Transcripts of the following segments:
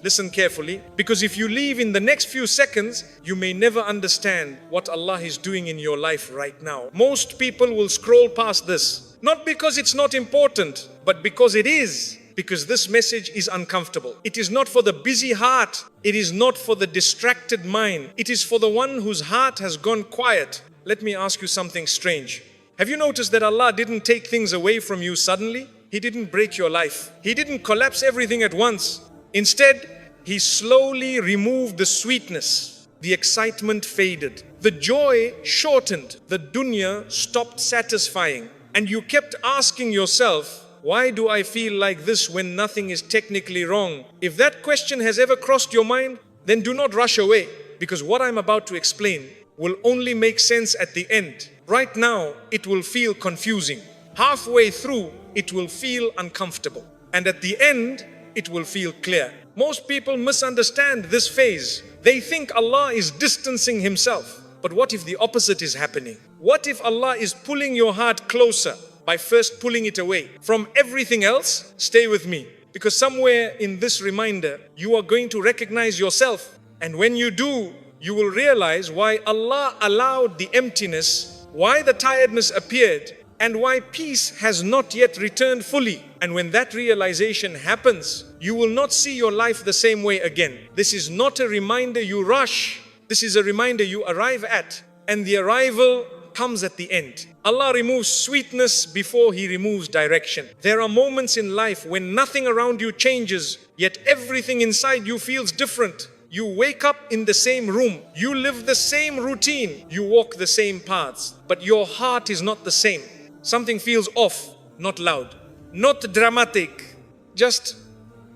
Listen carefully, because if you leave in the next few seconds, you may never understand what Allah is doing in your life right now. Most people will scroll past this, not because it's not important, but because it is. Because this message is uncomfortable. It is not for the busy heart. It is not for the distracted mind. It is for the one whose heart has gone quiet. Let me ask you something strange. Have you noticed that Allah didn't take things away from you suddenly? He didn't break your life. He didn't collapse everything at once. Instead, He slowly removed the sweetness. The excitement faded. The joy shortened. The dunya stopped satisfying. And you kept asking yourself, why do I feel like this when nothing is technically wrong? If that question has ever crossed your mind, then do not rush away, because what I'm about to explain will only make sense at the end. Right now, it will feel confusing. Halfway through, it will feel uncomfortable. And at the end, it will feel clear. Most people misunderstand this phase. They think Allah is distancing Himself. But what if the opposite is happening? What if Allah is pulling your heart closer by first pulling it away from everything else? Stay with me, because somewhere in this reminder, you are going to recognize yourself. And when you do, you will realize why Allah allowed the emptiness, why the tiredness appeared, and why peace has not yet returned fully. And when that realization happens, you will not see your life the same way again. This is not a reminder you rush. This is a reminder you arrive at, and the arrival comes at the end. Allah removes sweetness before He removes direction. There are moments in life when nothing around you changes, yet everything inside you feels different. You wake up in the same room, you live the same routine, you walk the same paths, but your heart is not the same. Something feels off, not loud, not dramatic, just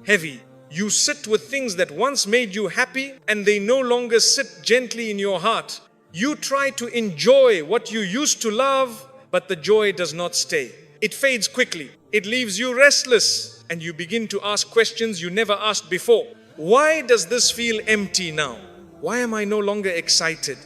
heavy. You sit with things that once made you happy, and they no longer sit gently in your heart. You try to enjoy what you used to love, but the joy does not stay. It fades quickly. It leaves you restless, and you begin to ask questions you never asked before. Why does this feel empty now? Why am I no longer excited?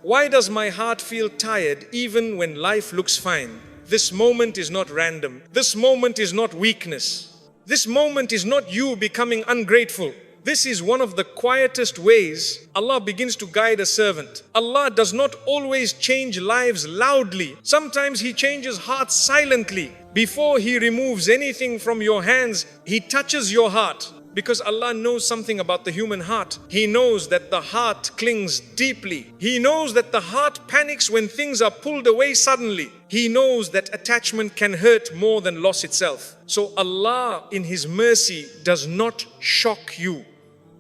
Why does my heart feel tired even when life looks fine? This moment is not random. This moment is not weakness. This moment is not you becoming ungrateful. This is one of the quietest ways Allah begins to guide a servant. Allah does not always change lives loudly. Sometimes He changes hearts silently. Before He removes anything from your hands, He touches your heart. Because Allah knows something about the human heart. He knows that the heart clings deeply. He knows that the heart panics when things are pulled away suddenly. He knows that attachment can hurt more than loss itself. So Allah, in His mercy, does not shock you.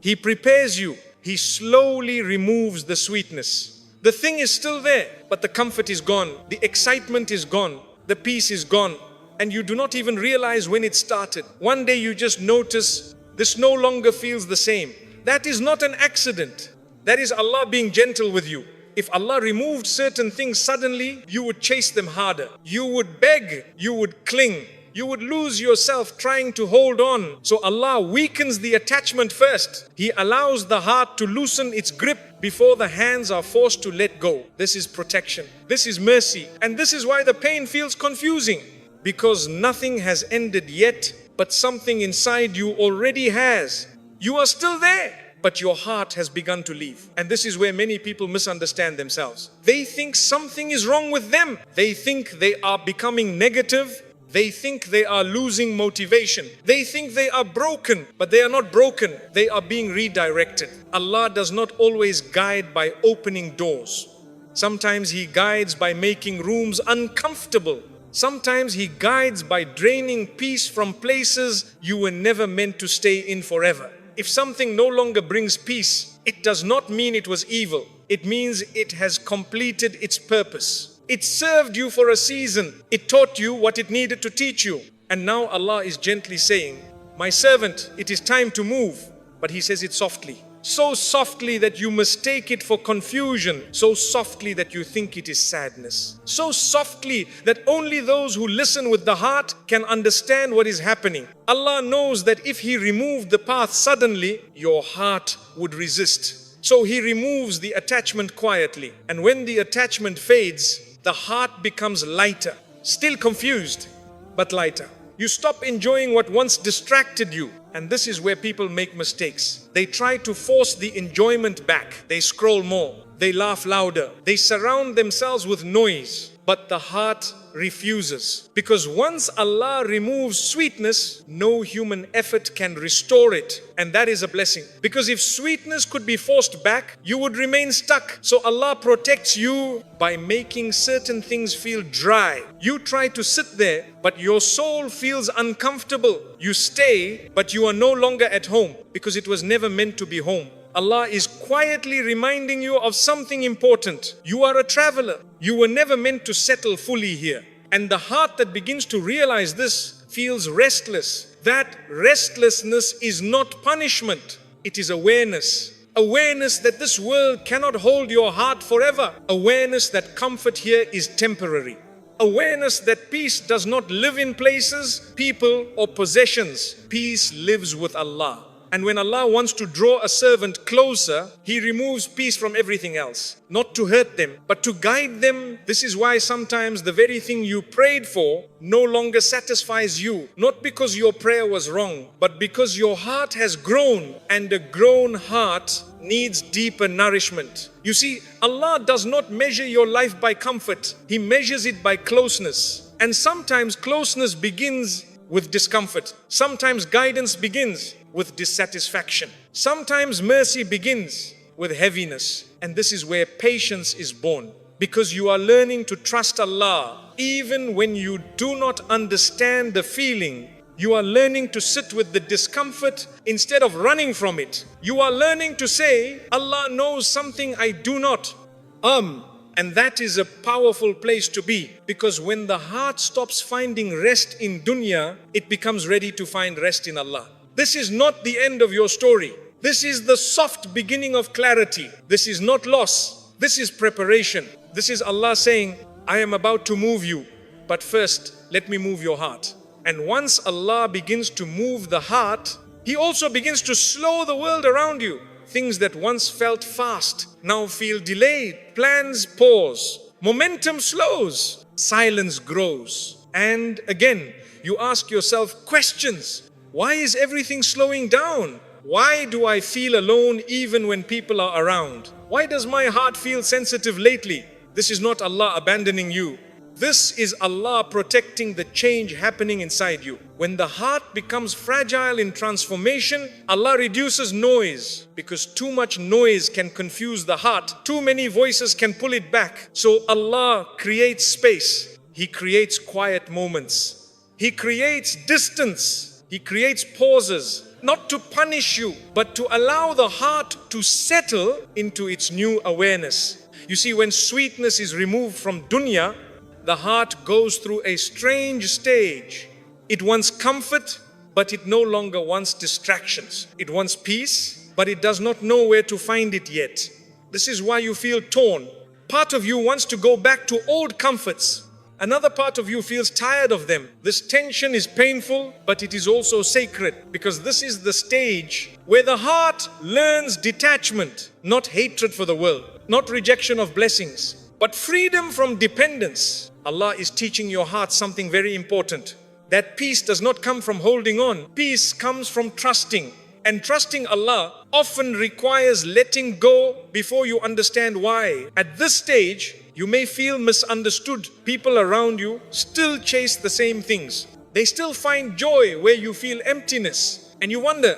He prepares you. He slowly removes the sweetness. The thing is still there, but the comfort is gone. The excitement is gone. The peace is gone. And you do not even realize when it started. One day you just notice this no longer feels the same. That is not an accident. That is Allah being gentle with you. If Allah removed certain things suddenly, you would chase them harder. You would beg, you would cling. You would lose yourself trying to hold on. So Allah weakens the attachment first. He allows the heart to loosen its grip before the hands are forced to let go. This is protection. This is mercy. And this is why the pain feels confusing. Because nothing has ended yet, but something inside you already has. You are still there, but your heart has begun to leave. And this is where many people misunderstand themselves. They think something is wrong with them. They think they are becoming negative. They think they are losing motivation. They think they are broken, but they are not broken. They are being redirected. Allah does not always guide by opening doors. Sometimes He guides by making rooms uncomfortable. Sometimes He guides by draining peace from places you were never meant to stay in forever. If something no longer brings peace, it does not mean it was evil. It means it has completed its purpose. It served you for a season. It taught you what it needed to teach you. And now Allah is gently saying, my servant, it is time to move. But He says it softly. So softly that you mistake it for confusion. So softly that you think it is sadness. So softly that only those who listen with the heart can understand what is happening. Allah knows that if He removed the path suddenly, your heart would resist. So He removes the attachment quietly. And when the attachment fades, the heart becomes lighter. Still confused, but lighter. You stop enjoying what once distracted you. And this is where people make mistakes. They try to force the enjoyment back. They scroll more. They laugh louder. They surround themselves with noise. But the heart refuses. Because once Allah removes sweetness, no human effort can restore it. And that is a blessing. Because if sweetness could be forced back, you would remain stuck. So Allah protects you by making certain things feel dry. You try to sit there, but your soul feels uncomfortable. You stay, but you are no longer at home because it was never meant to be home. Allah is quietly reminding you of something important. You are a traveler. You were never meant to settle fully here. And the heart that begins to realize this feels restless. That restlessness is not punishment. It is awareness. Awareness that this world cannot hold your heart forever. Awareness that comfort here is temporary. Awareness that peace does not live in places, people, or possessions. Peace lives with Allah. And when Allah wants to draw a servant closer, He removes peace from everything else. Not to hurt them, but to guide them. This is why sometimes the very thing you prayed for no longer satisfies you. Not because your prayer was wrong, but because your heart has grown. And a grown heart needs deeper nourishment. You see, Allah does not measure your life by comfort. He measures it by closeness. And sometimes closeness begins with discomfort. Sometimes guidance begins with dissatisfaction. Sometimes mercy begins with heaviness. And this is where patience is born. Because you are learning to trust Allah even when you do not understand the feeling. You are learning to sit with the discomfort instead of running from it. You are learning to say, Allah knows something I do not. And that is a powerful place to be, because when the heart stops finding rest in dunya, it becomes ready to find rest in Allah. This is not the end of your story. This is the soft beginning of clarity. This is not loss. This is preparation. This is Allah saying, I am about to move you, but first let me move your heart. And once Allah begins to move the heart, He also begins to slow the world around you. Things that once felt fast now feel delayed. Plans pause. Momentum slows. Silence grows. And again, you ask yourself questions. Why is everything slowing down? Why do I feel alone even when people are around? Why does my heart feel sensitive lately? This is not Allah abandoning you. This is Allah protecting the change happening inside you. When the heart becomes fragile in transformation, Allah reduces noise, because too much noise can confuse the heart. Too many voices can pull it back. So Allah creates space. He creates quiet moments. He creates distance. He creates pauses, not to punish you, but to allow the heart to settle into its new awareness. You see, when sweetness is removed from dunya, the heart goes through a strange stage. It wants comfort, but it no longer wants distractions. It wants peace, but it does not know where to find it yet. This is why you feel torn. Part of you wants to go back to old comforts. Another part of you feels tired of them. This tension is painful, but it is also sacred, because this is the stage where the heart learns detachment, not hatred for the world, not rejection of blessings, but freedom from dependence. Allah is teaching your heart something very important. That peace does not come from holding on. Peace comes from trusting. And trusting Allah often requires letting go before you understand why. At this stage, you may feel misunderstood. People around you still chase the same things. They still find joy where you feel emptiness. And you wonder,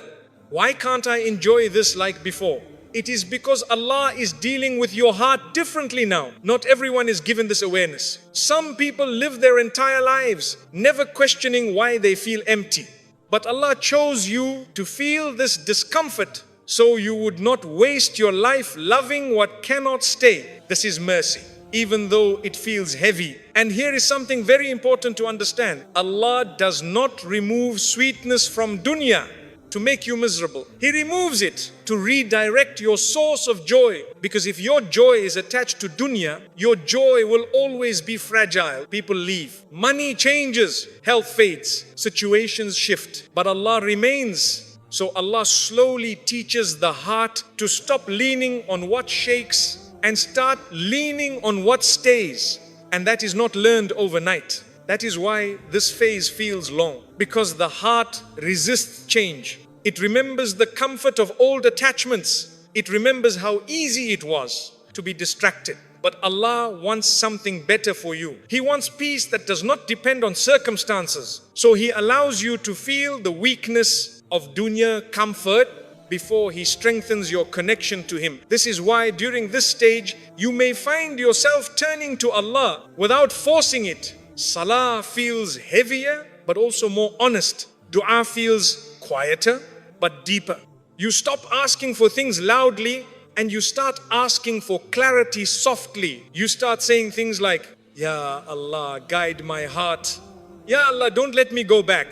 why can't I enjoy this like before? It is because Allah is dealing with your heart differently now. Not everyone is given this awareness. Some people live their entire lives never questioning why they feel empty. But Allah chose you to feel this discomfort so you would not waste your life loving what cannot stay. This is mercy, even though it feels heavy. And here is something very important to understand. Allah does not remove sweetness from dunya to make you miserable. He removes it to redirect your source of joy. Because if your joy is attached to dunya, your joy will always be fragile. People leave. Money changes. Health fades. Situations shift. But Allah remains. So Allah slowly teaches the heart to stop leaning on what shakes and start leaning on what stays. And that is not learned overnight. That is why this phase feels long. Because the heart resists change. It remembers the comfort of old attachments. It remembers how easy it was to be distracted. But Allah wants something better for you. He wants peace that does not depend on circumstances. So He allows you to feel the weakness of dunya comfort before He strengthens your connection to Him. This is why during this stage, you may find yourself turning to Allah without forcing it. Salah feels heavier, but also more honest. Dua feels quieter, but deeper. You stop asking for things loudly and you start asking for clarity softly. You start saying things like, Ya Allah, guide my heart. Ya Allah, don't let me go back.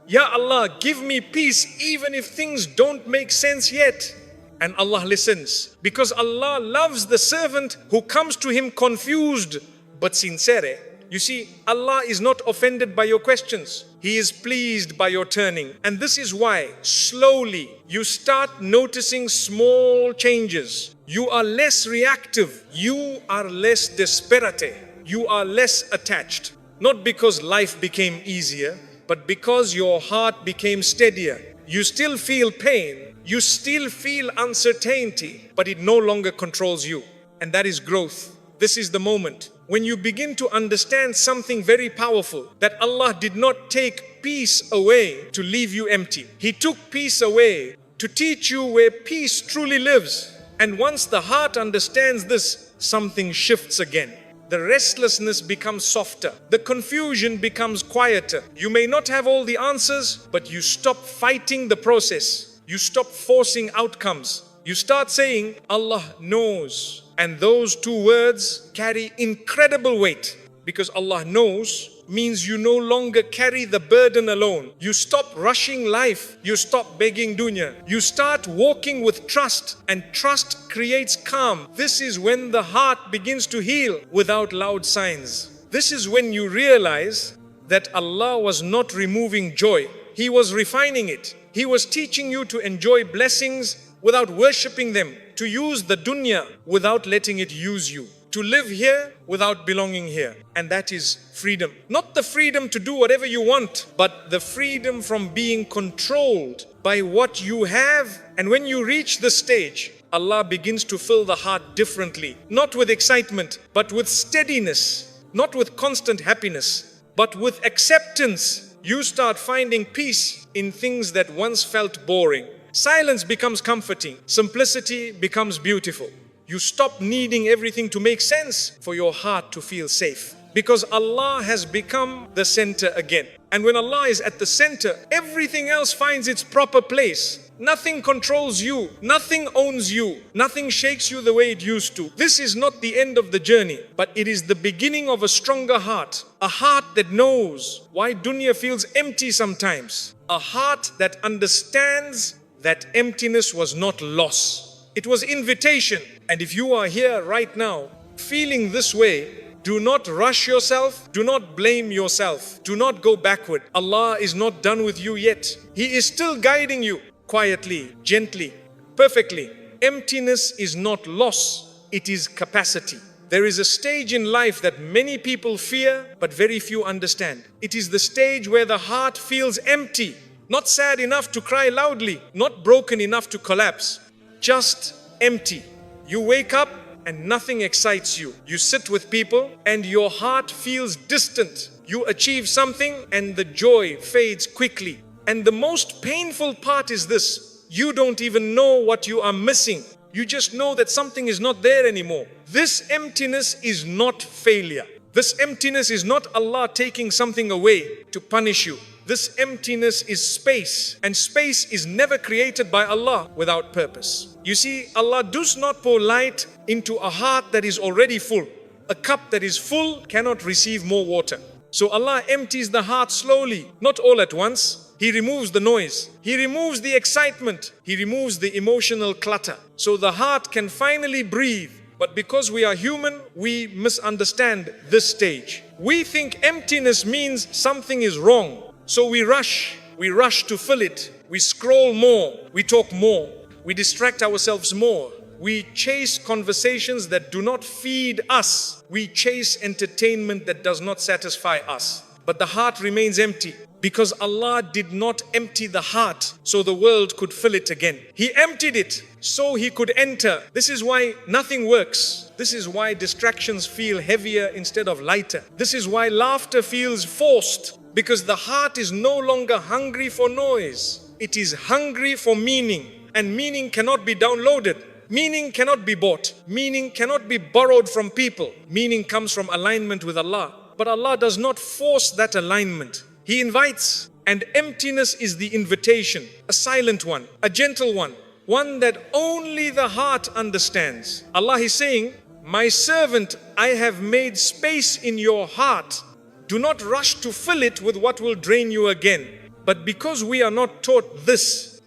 Ya Allah, give me peace even if things don't make sense yet. And Allah listens, because Allah loves the servant who comes to Him confused but sincere. You see, Allah is not offended by your questions. He is pleased by your turning. And this is why slowly you start noticing small changes. You are less reactive. You are less desperate. You are less attached. Not because life became easier, but because your heart became steadier. You still feel pain. You still feel uncertainty, but it no longer controls you. And that is growth. This is the moment when you begin to understand something very powerful, that Allah did not take peace away to leave you empty. He took peace away to teach you where peace truly lives. And once the heart understands this, something shifts again. The restlessness becomes softer. The confusion becomes quieter. You may not have all the answers, but you stop fighting the process. You stop forcing outcomes. You start saying, Allah knows. And those two words carry incredible weight, because Allah knows means you no longer carry the burden alone. You stop rushing life. You stop begging dunya. You start walking with trust, and trust creates calm. This is when the heart begins to heal without loud signs. This is when you realize that Allah was not removing joy. He was refining it. He was teaching you to enjoy blessings without worshipping them, to use the dunya without letting it use you, to live here without belonging here. And that is freedom. Not the freedom to do whatever you want, but the freedom from being controlled by what you have. And when you reach this stage, Allah begins to fill the heart differently, not with excitement, but with steadiness, not with constant happiness, but with acceptance. You start finding peace in things that once felt boring. Silence becomes comforting. Simplicity becomes beautiful. You stop needing everything to make sense for your heart to feel safe, because Allah has become the center again. And when Allah is at the center, everything else finds its proper place. Nothing controls you. Nothing owns you. Nothing shakes you the way it used to. This is not the end of the journey, but it is the beginning of a stronger heart. A heart that knows why dunya feels empty sometimes. A heart that understands that emptiness was not loss. It was invitation. And if you are here right now feeling this way, do not rush yourself. Do not blame yourself. Do not go backward. Allah is not done with you yet. He is still guiding you quietly, gently, perfectly. Emptiness is not loss. It is capacity. There is a stage in life that many people fear, but very few understand. It is the stage where the heart feels empty. Not sad enough to cry loudly, not broken enough to collapse, just empty. You wake up and nothing excites you. You sit with people and your heart feels distant. You achieve something and the joy fades quickly. And the most painful part is this: you don't even know what you are missing. You just know that something is not there anymore. This emptiness is not failure. This emptiness is not Allah taking something away to punish you. This emptiness is space, and space is never created by Allah without purpose. You see, Allah does not pour light into a heart that is already full. A cup that is full cannot receive more water. So Allah empties the heart slowly, not all at once. He removes the noise. He removes the excitement. He removes the emotional clutter. So the heart can finally breathe. But because we are human, we misunderstand this stage. We think emptiness means something is wrong. So we rush to fill it. We scroll more, we talk more, we distract ourselves more. We chase conversations that do not feed us. We chase entertainment that does not satisfy us. But the heart remains empty Because Allah did not empty the heart so the world could fill it again. He emptied it so He could enter. This is why nothing works. This is why distractions feel heavier instead of lighter. This is why laughter feels forced, because the heart is no longer hungry for noise. It is hungry for meaning, and meaning cannot be downloaded. Meaning cannot be bought. Meaning cannot be borrowed from people. Meaning comes from alignment with Allah. But Allah does not force that alignment. He invites, and emptiness is the invitation, a silent one, a gentle one that only the heart understands. Allah is saying, my servant, I have made space in your heart. Do not rush to fill it with what will drain you again. But because we are not taught this,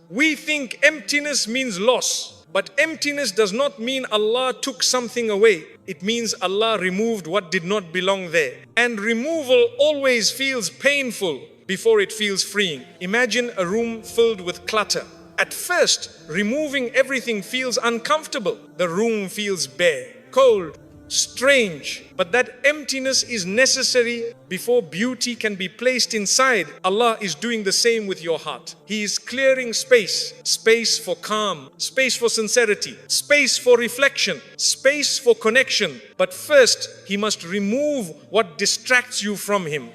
we think emptiness means loss. But emptiness does not mean Allah took something away. It means Allah removed what did not belong there. And removal always feels painful before it feels freeing. Imagine a room filled with clutter. At first, removing everything feels uncomfortable. The room feels bare, cold, strange. But that emptiness is necessary before beauty can be placed inside. Allah is doing the same with your heart. He is clearing space. Space for calm, space for sincerity, space for reflection, space for connection. But first, He must remove what distracts you from Him.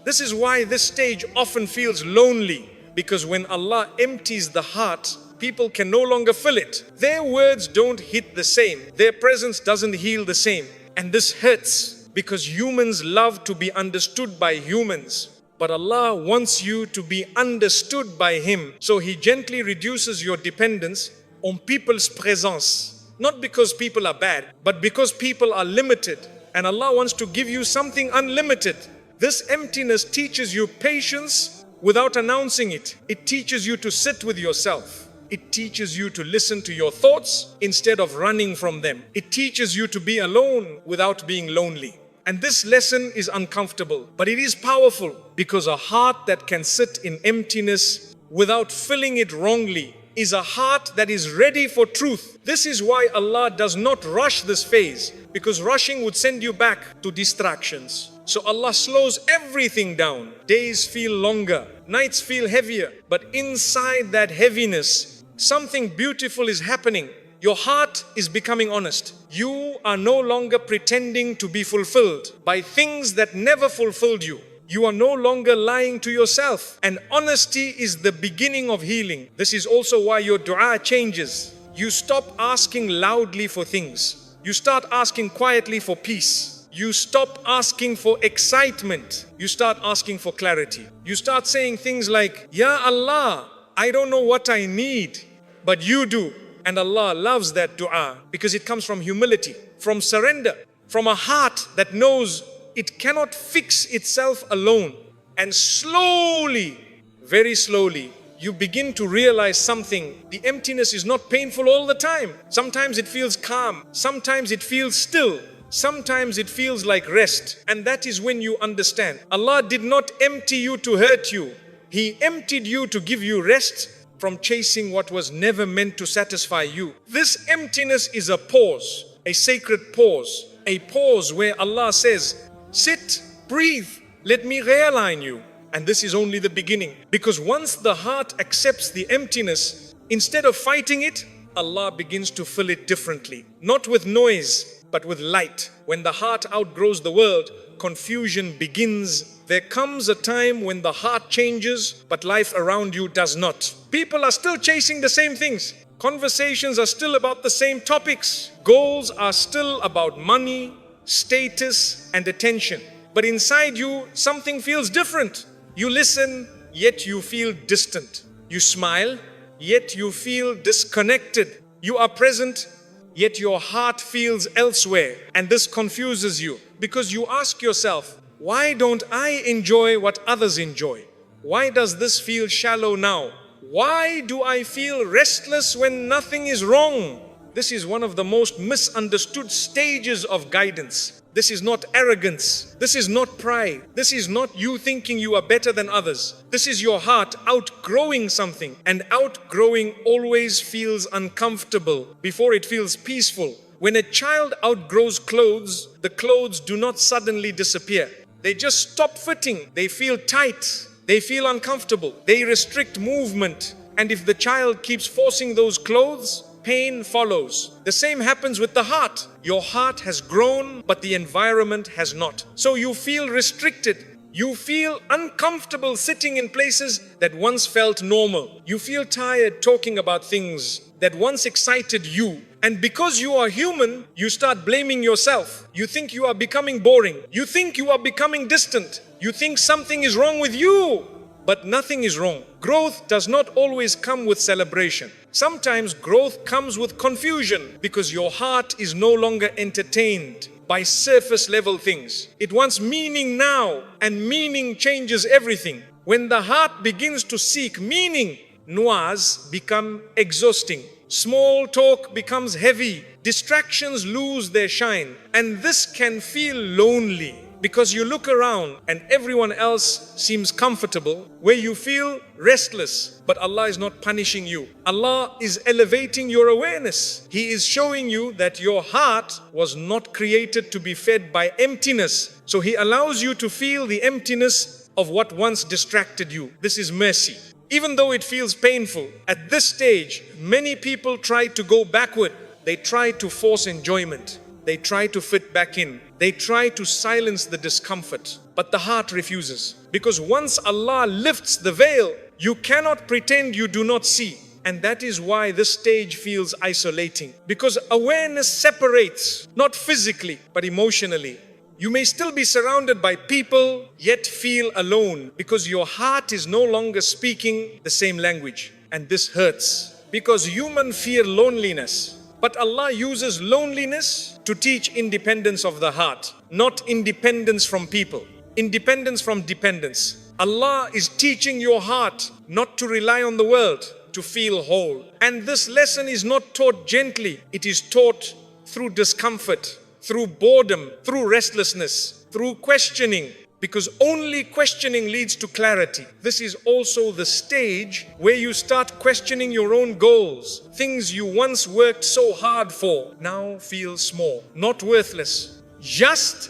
This is why this stage often feels lonely. Because when Allah empties the heart, people can no longer fill it. Their words don't hit the same. Their presence doesn't heal the same. And this hurts because humans love to be understood by humans. But Allah wants you to be understood by Him. So He gently reduces your dependence on people's presence. Not because people are bad, but because people are limited. And Allah wants to give you something unlimited. This emptiness teaches you patience without announcing it. It teaches you to sit with yourself. It teaches you to listen to your thoughts instead of running from them. It teaches you to be alone without being lonely. And this lesson is uncomfortable, but it is powerful, because a heart that can sit in emptiness without filling it wrongly is a heart that is ready for truth. This is why Allah does not rush this phase, because rushing would send you back to distractions. So Allah slows everything down. Days feel longer, nights feel heavier, but inside that heaviness, something beautiful is happening. Your heart is becoming honest. You are no longer pretending to be fulfilled by things that never fulfilled you. You are no longer lying to yourself. And honesty is the beginning of healing. This is also why your dua changes. You stop asking loudly for things. You start asking quietly for peace. You stop asking for excitement. You start asking for clarity. You start saying things like, Ya Allah, I don't know what I need, but You do. And Allah loves that dua because it comes from humility, from surrender, from a heart that knows it cannot fix itself alone. And slowly, very slowly, you begin to realize something. The emptiness is not painful all the time. Sometimes it feels calm. Sometimes it feels still. Sometimes it feels like rest. And that is when you understand. Allah did not empty you to hurt you. He emptied you to give you rest from chasing what was never meant to satisfy you. This emptiness is a pause, a sacred pause, a pause where Allah says, sit, breathe, let me realign you. And this is only the beginning. Because once the heart accepts the emptiness, instead of fighting it, Allah begins to fill it differently. Not with noise, but with light. When the heart outgrows the world, confusion begins. There comes a time when the heart changes, but life around you does not. People are still chasing the same things. Conversations are still about the same topics. Goals are still about money, status, and attention. But inside you, something feels different. You listen, yet you feel distant. You smile, yet you feel disconnected. You are present, yet your heart feels elsewhere. And this confuses you because you ask yourself, why don't I enjoy what others enjoy? Why does this feel shallow now? Why do I feel restless when nothing is wrong? This is one of the most misunderstood stages of guidance. This is not arrogance. This is not pride. This is not you thinking you are better than others. This is your heart outgrowing something. And outgrowing always feels uncomfortable before it feels peaceful. When a child outgrows clothes, the clothes do not suddenly disappear. They just stop fitting. They feel tight. They feel uncomfortable. They restrict movement. And if the child keeps forcing those clothes, pain follows. The same happens with the heart. Your heart has grown, but the environment has not. So you feel restricted. You feel uncomfortable sitting in places that once felt normal. You feel tired talking about things that once excited you. And because you are human, you start blaming yourself. You think you are becoming boring. You think you are becoming distant. You think something is wrong with you. But nothing is wrong. Growth does not always come with celebration. Sometimes growth comes with confusion because your heart is no longer entertained by surface level things. It wants meaning now, and meaning changes everything. When the heart begins to seek meaning, noise become exhausting. Small talk becomes heavy. Distractions lose their shine. And this can feel lonely because you look around and everyone else seems comfortable, where you feel restless. But Allah is not punishing you. Allah is elevating your awareness. He is showing you that your heart was not created to be fed by emptiness. So He allows you to feel the emptiness of what once distracted you. This is mercy. Even though it feels painful, at this stage, many people try to go backward. They try to force enjoyment. They try to fit back in. They try to silence the discomfort. But the heart refuses. Because once Allah lifts the veil, you cannot pretend you do not see. And that is why this stage feels isolating. Because awareness separates, not physically, but emotionally. You may still be surrounded by people, yet feel alone because your heart is no longer speaking the same language. And this hurts because humans fear loneliness. But Allah uses loneliness to teach independence of the heart, not independence from people. Independence from dependence. Allah is teaching your heart not to rely on the world, to feel whole. And this lesson is not taught gently. It is taught through discomfort, through boredom, through restlessness, through questioning, because only questioning leads to clarity. This is also the stage where you start questioning your own goals. Things you once worked so hard for now feel small, not worthless, just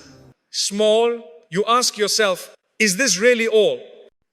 small. You ask yourself, is this really all?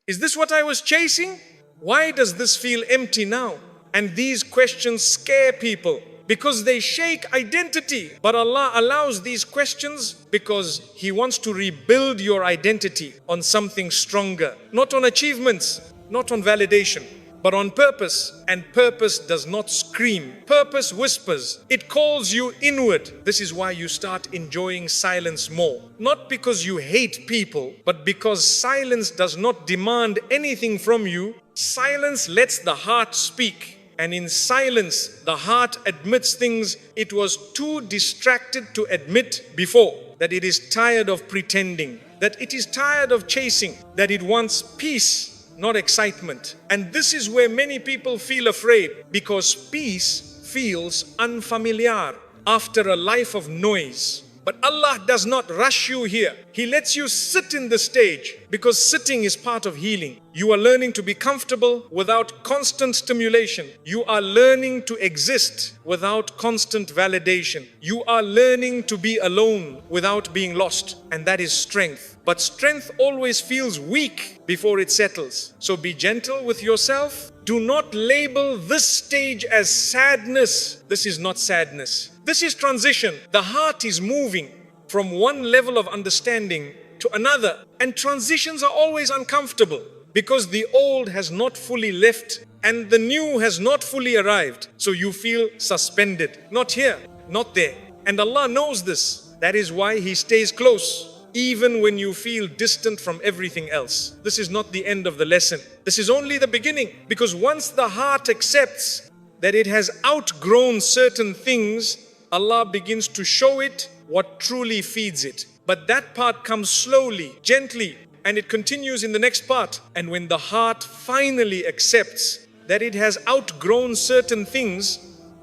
Is this what I was chasing? Why does this feel empty now? And these questions scare people, because they shake identity. But Allah allows these questions because He wants to rebuild your identity on something stronger. Not on achievements, not on validation, but on purpose. And purpose does not scream. Purpose whispers. It calls you inward. This is why you start enjoying silence more. Not because you hate people, but because silence does not demand anything from you. Silence lets the heart speak. And in silence, the heart admits things it was too distracted to admit before. That it is tired of pretending, that it is tired of chasing, that it wants peace, not excitement. And this is where many people feel afraid, because peace feels unfamiliar after a life of noise. But Allah does not rush you here. He lets you sit in the stage, because sitting is part of healing. You are learning to be comfortable without constant stimulation. You are learning to exist without constant validation. You are learning to be alone without being lost. And that is strength. But strength always feels weak before it settles. So be gentle with yourself. Do not label this stage as sadness. This is not sadness. This is transition. The heart is moving from one level of understanding to another. And transitions are always uncomfortable because the old has not fully left and the new has not fully arrived. So you feel suspended. Not here, not there. And Allah knows this. That is why He stays close, even when you feel distant from everything else. This is not the end of the lesson. This is only the beginning. Because once the heart accepts that it has outgrown certain things, Allah begins to show it what truly feeds it. But that part comes slowly, gently, and it continues in the next part. And when the heart finally accepts that it has outgrown certain things,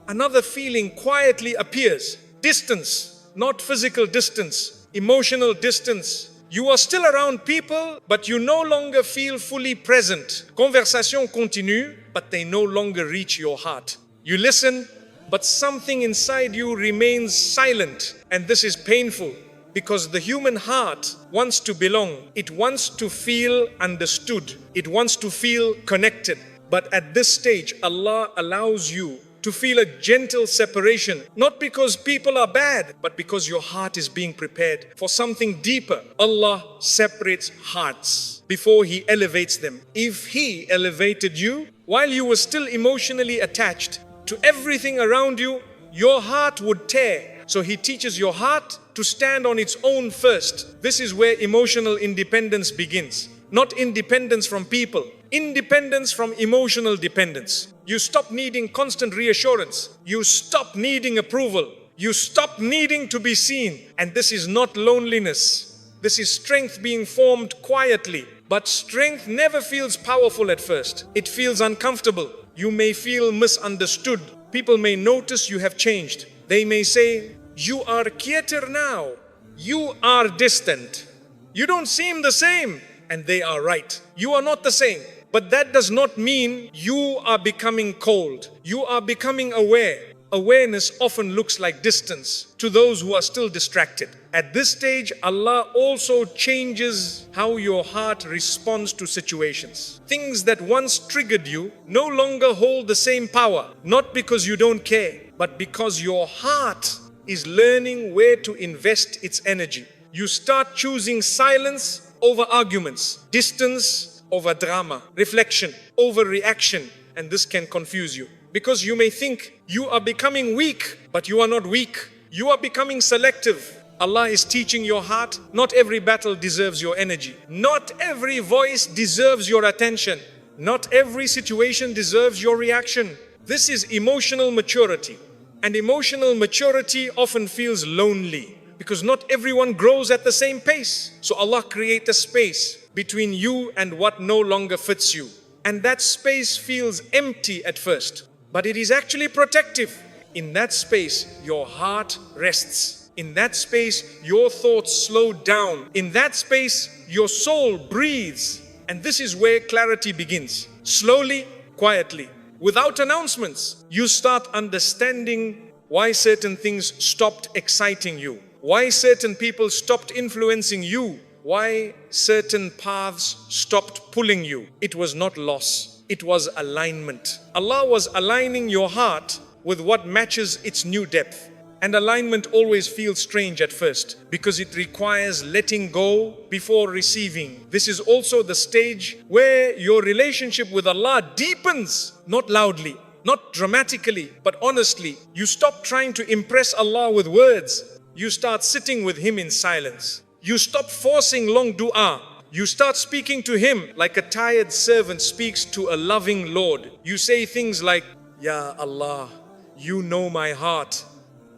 another feeling quietly appears. Distance, not physical distance, emotional distance. You are still around people, but you no longer feel fully present. Conversation continue, but they no longer reach your heart. You listen, but something inside you remains silent. And this is painful Because the human heart wants to belong. It wants to feel understood. It wants to feel connected. But at this stage, Allah allows you to feel a gentle separation, not because people are bad, but because your heart is being prepared for something deeper. Allah separates hearts before He elevates them. If He elevated you while you were still emotionally attached to everything around you, your heart would tear. So He teaches your heart to stand on its own first. This is where emotional independence begins. Not independence from people, independence from emotional dependence. You stop needing constant reassurance. You stop needing approval. You stop needing to be seen. And this is not loneliness. This is strength being formed quietly. But strength never feels powerful at first. It feels uncomfortable. You may feel misunderstood. People may notice you have changed. They may say, "You are quieter now. You are distant. You don't seem the same." And they are right. You are not the same. But that does not mean you are becoming cold. You are becoming aware. Awareness often looks like distance to those who are still distracted. At this stage, Allah also changes how your heart responds to situations. Things that once triggered you no longer hold the same power. Not because you don't care, but because your heart is learning where to invest its energy. You start choosing silence over arguments, distance over drama, reflection over reaction, and this can confuse you. Because you may think you are becoming weak, but you are not weak. You are becoming selective. Allah is teaching your heart, not every battle deserves your energy. Not every voice deserves your attention. Not every situation deserves your reaction. This is emotional maturity. And emotional maturity often feels lonely, because not everyone grows at the same pace. So Allah creates a space between you and what no longer fits you. And that space feels empty at first, but it is actually protective. In that space, your heart rests. In that space, your thoughts slow down. In that space, your soul breathes. And this is where clarity begins. Slowly, quietly, without announcements, you start understanding why certain things stopped exciting you. Why certain people stopped influencing you. Why certain paths stopped pulling you. It was not loss. It was alignment. Allah was aligning your heart with what matches its new depth. And alignment always feels strange at first because it requires letting go before receiving. This is also the stage where your relationship with Allah deepens, not loudly, not dramatically, but honestly. You stop trying to impress Allah with words. You start sitting with Him in silence. You stop forcing long dua. You start speaking to Him like a tired servant speaks to a loving Lord. You say things like, "Ya Allah, you know my heart.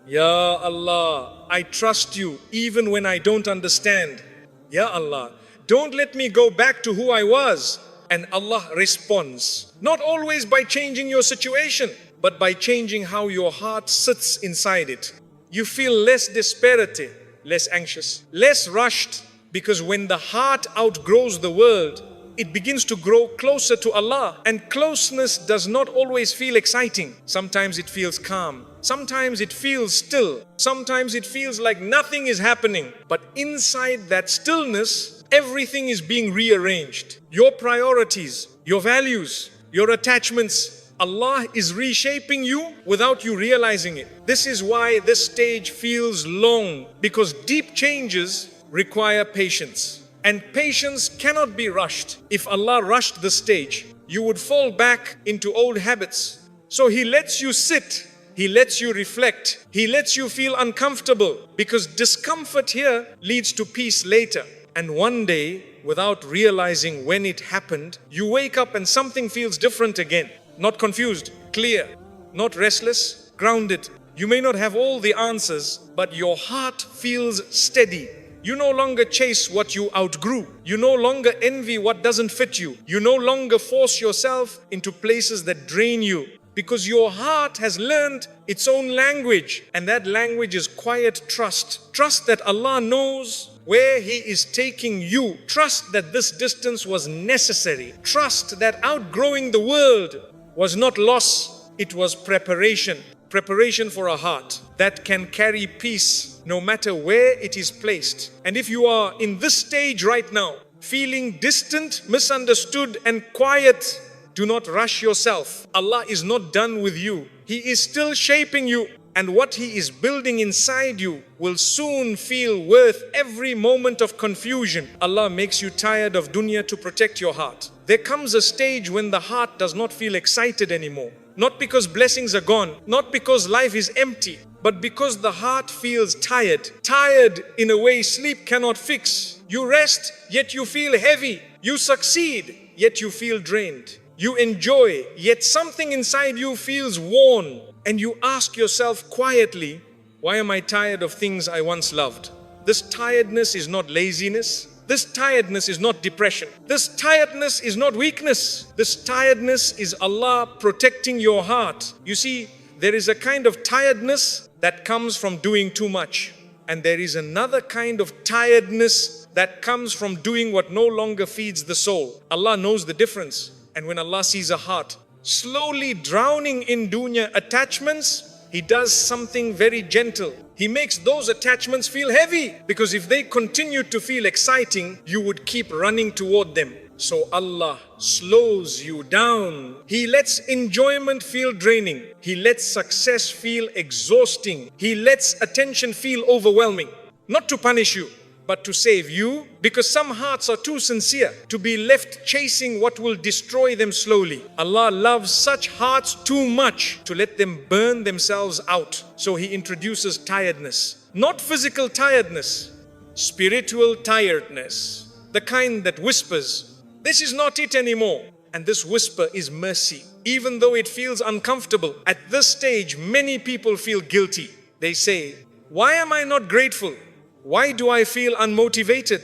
Ya Allah, I trust you even when I don't understand. Ya Allah, don't let me go back to who I was." And Allah responds, not always by changing your situation, but by changing how your heart sits inside it. You feel less disparity, less anxious, less rushed, because when the heart outgrows the world, it begins to grow closer to Allah. And closeness does not always feel exciting. Sometimes it feels calm. Sometimes it feels still. Sometimes it feels like nothing is happening. But inside that stillness, everything is being rearranged. Your priorities, your values, your attachments, Allah is reshaping you without you realizing it. This is why this stage feels long, because deep changes require patience. And patience cannot be rushed. If Allah rushed the stage, you would fall back into old habits. So He lets you sit. He lets you reflect. He lets you feel uncomfortable, because discomfort here leads to peace later. And one day, without realizing when it happened, you wake up and something feels different again. Not confused, clear, not restless, grounded. You may not have all the answers, but your heart feels steady. You no longer chase what you outgrew. You no longer envy what doesn't fit you. You no longer force yourself into places that drain you, because your heart has learned its own language. And that language is quiet trust. Trust that Allah knows where He is taking you. Trust that this distance was necessary. Trust that outgrowing the world was not loss, it was preparation. Preparation for a heart that can carry peace no matter where it is placed. And if you are in this stage right now, feeling distant, misunderstood and quiet, do not rush yourself. Allah is not done with you. He is still shaping you, and what He is building inside you will soon feel worth every moment of confusion. Allah makes you tired of dunya to protect your heart. There comes a stage when the heart does not feel excited anymore. Not because blessings are gone, not because life is empty, but because the heart feels tired. Tired in a way sleep cannot fix. You rest, yet you feel heavy. You succeed, yet you feel drained. You enjoy, yet something inside you feels worn. And you ask yourself quietly, why am I tired of things I once loved? This tiredness is not laziness. This tiredness is not depression. This tiredness is not weakness. This tiredness is Allah protecting your heart. You see, there is a kind of tiredness that comes from doing too much. And there is another kind of tiredness that comes from doing what no longer feeds the soul. Allah knows the difference. And when Allah sees a heart slowly drowning in dunya attachments, He does something very gentle. He makes those attachments feel heavy, because if they continue to feel exciting, you would keep running toward them. So Allah slows you down. He lets enjoyment feel draining. He lets success feel exhausting. He lets attention feel overwhelming. Not to punish you, but to save you, because some hearts are too sincere to be left chasing what will destroy them slowly. Allah loves such hearts too much to let them burn themselves out. So He introduces tiredness. Not physical tiredness, spiritual tiredness. The kind that whispers, this is not it anymore. And this whisper is mercy. Even though it feels uncomfortable, at this stage many people feel guilty. They say, why am I not grateful? Why do I feel unmotivated?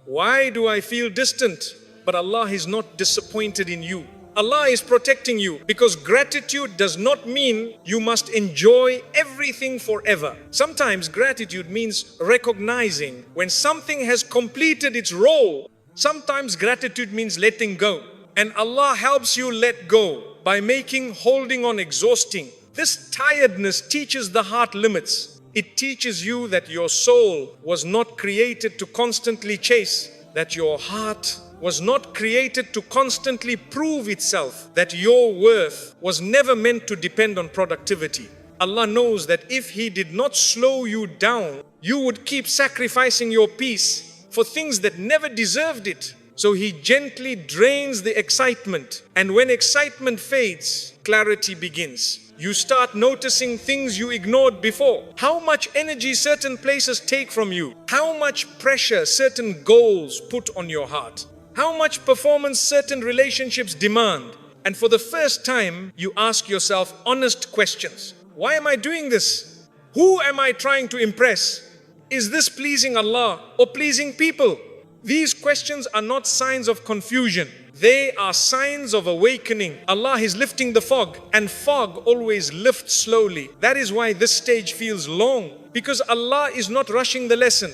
Why do I feel distant? But Allah is not disappointed in you. Allah is protecting you, because gratitude does not mean you must enjoy everything forever. Sometimes gratitude means recognizing when something has completed its role. Sometimes gratitude means letting go. And Allah helps you let go by making holding on exhausting. This tiredness teaches the heart limits. It teaches you that your soul was not created to constantly chase, that your heart was not created to constantly prove itself, that your worth was never meant to depend on productivity. Allah knows that if He did not slow you down, you would keep sacrificing your peace for things that never deserved it. So He gently drains the excitement, and when excitement fades, clarity begins. You start noticing things you ignored before. How much energy certain places take from you. How much pressure certain goals put on your heart. How much performance certain relationships demand. And for the first time, you ask yourself honest questions. Why am I doing this? Who am I trying to impress? Is this pleasing Allah or pleasing people? These questions are not signs of confusion. They are signs of awakening. Allah is lifting the fog, and fog always lifts slowly. That is why this stage feels long, because Allah is not rushing the lesson.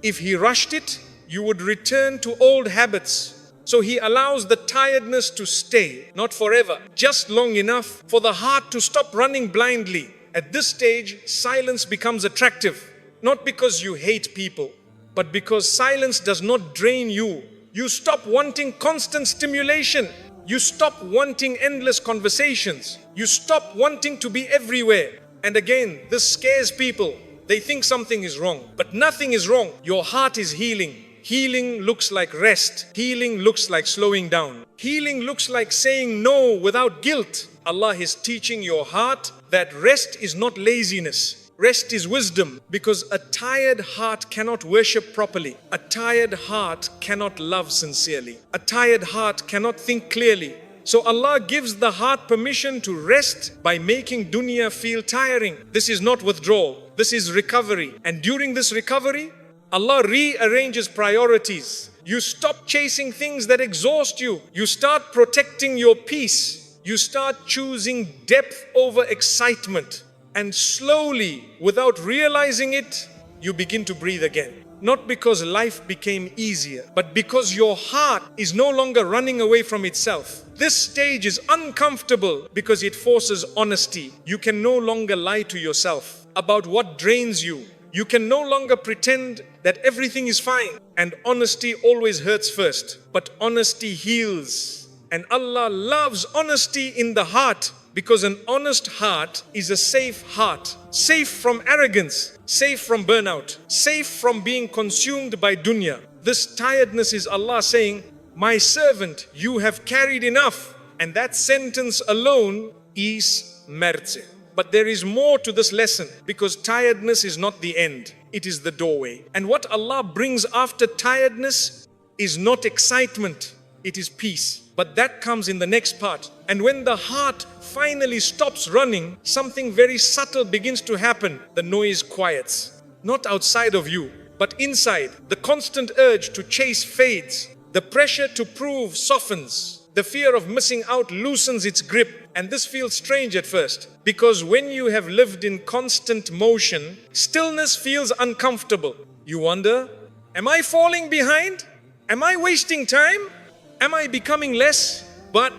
If He rushed it, you would return to old habits. So He allows the tiredness to stay, not forever, just long enough for the heart to stop running blindly. At this stage, silence becomes attractive, not because you hate people, but because silence does not drain you. You stop wanting constant stimulation. You stop wanting endless conversations. You stop wanting to be everywhere. And again, this scares people. They think something is wrong, but nothing is wrong. Your heart is healing. Healing looks like rest. Healing looks like slowing down. Healing looks like saying no without guilt. Allah is teaching your heart that rest is not laziness. Rest is wisdom, because a tired heart cannot worship properly. A tired heart cannot love sincerely. A tired heart cannot think clearly. So Allah gives the heart permission to rest by making dunya feel tiring. This is not withdrawal. This is recovery. And during this recovery, Allah rearranges priorities. You stop chasing things that exhaust you. You start protecting your peace. You start choosing depth over excitement. And slowly, without realizing it, you begin to breathe again. Not because life became easier, but because your heart is no longer running away from itself. This stage is uncomfortable because it forces honesty. You can no longer lie to yourself. about what drains you. You can no longer pretend that everything is fine. And honesty always hurts first. But honesty heals. And Allah loves honesty in the heart, because an honest heart is a safe heart. Safe from arrogance, safe from burnout, safe from being consumed by dunya. This tiredness is Allah saying, my servant, you have carried enough. And that sentence alone is merze. But there is more to this lesson, because tiredness is not the end. It is the doorway. And what Allah brings after tiredness is not excitement. It is peace. But that comes in the next part. And when the heart finally stops running, something very subtle begins to happen. The noise quiets. Not outside of you, but inside. The constant urge to chase fades. The pressure to prove softens. The fear of missing out loosens its grip. And this feels strange at first, because when you have lived in constant motion, stillness feels uncomfortable. You wonder, am I falling behind? Am I wasting time? Am I becoming less? But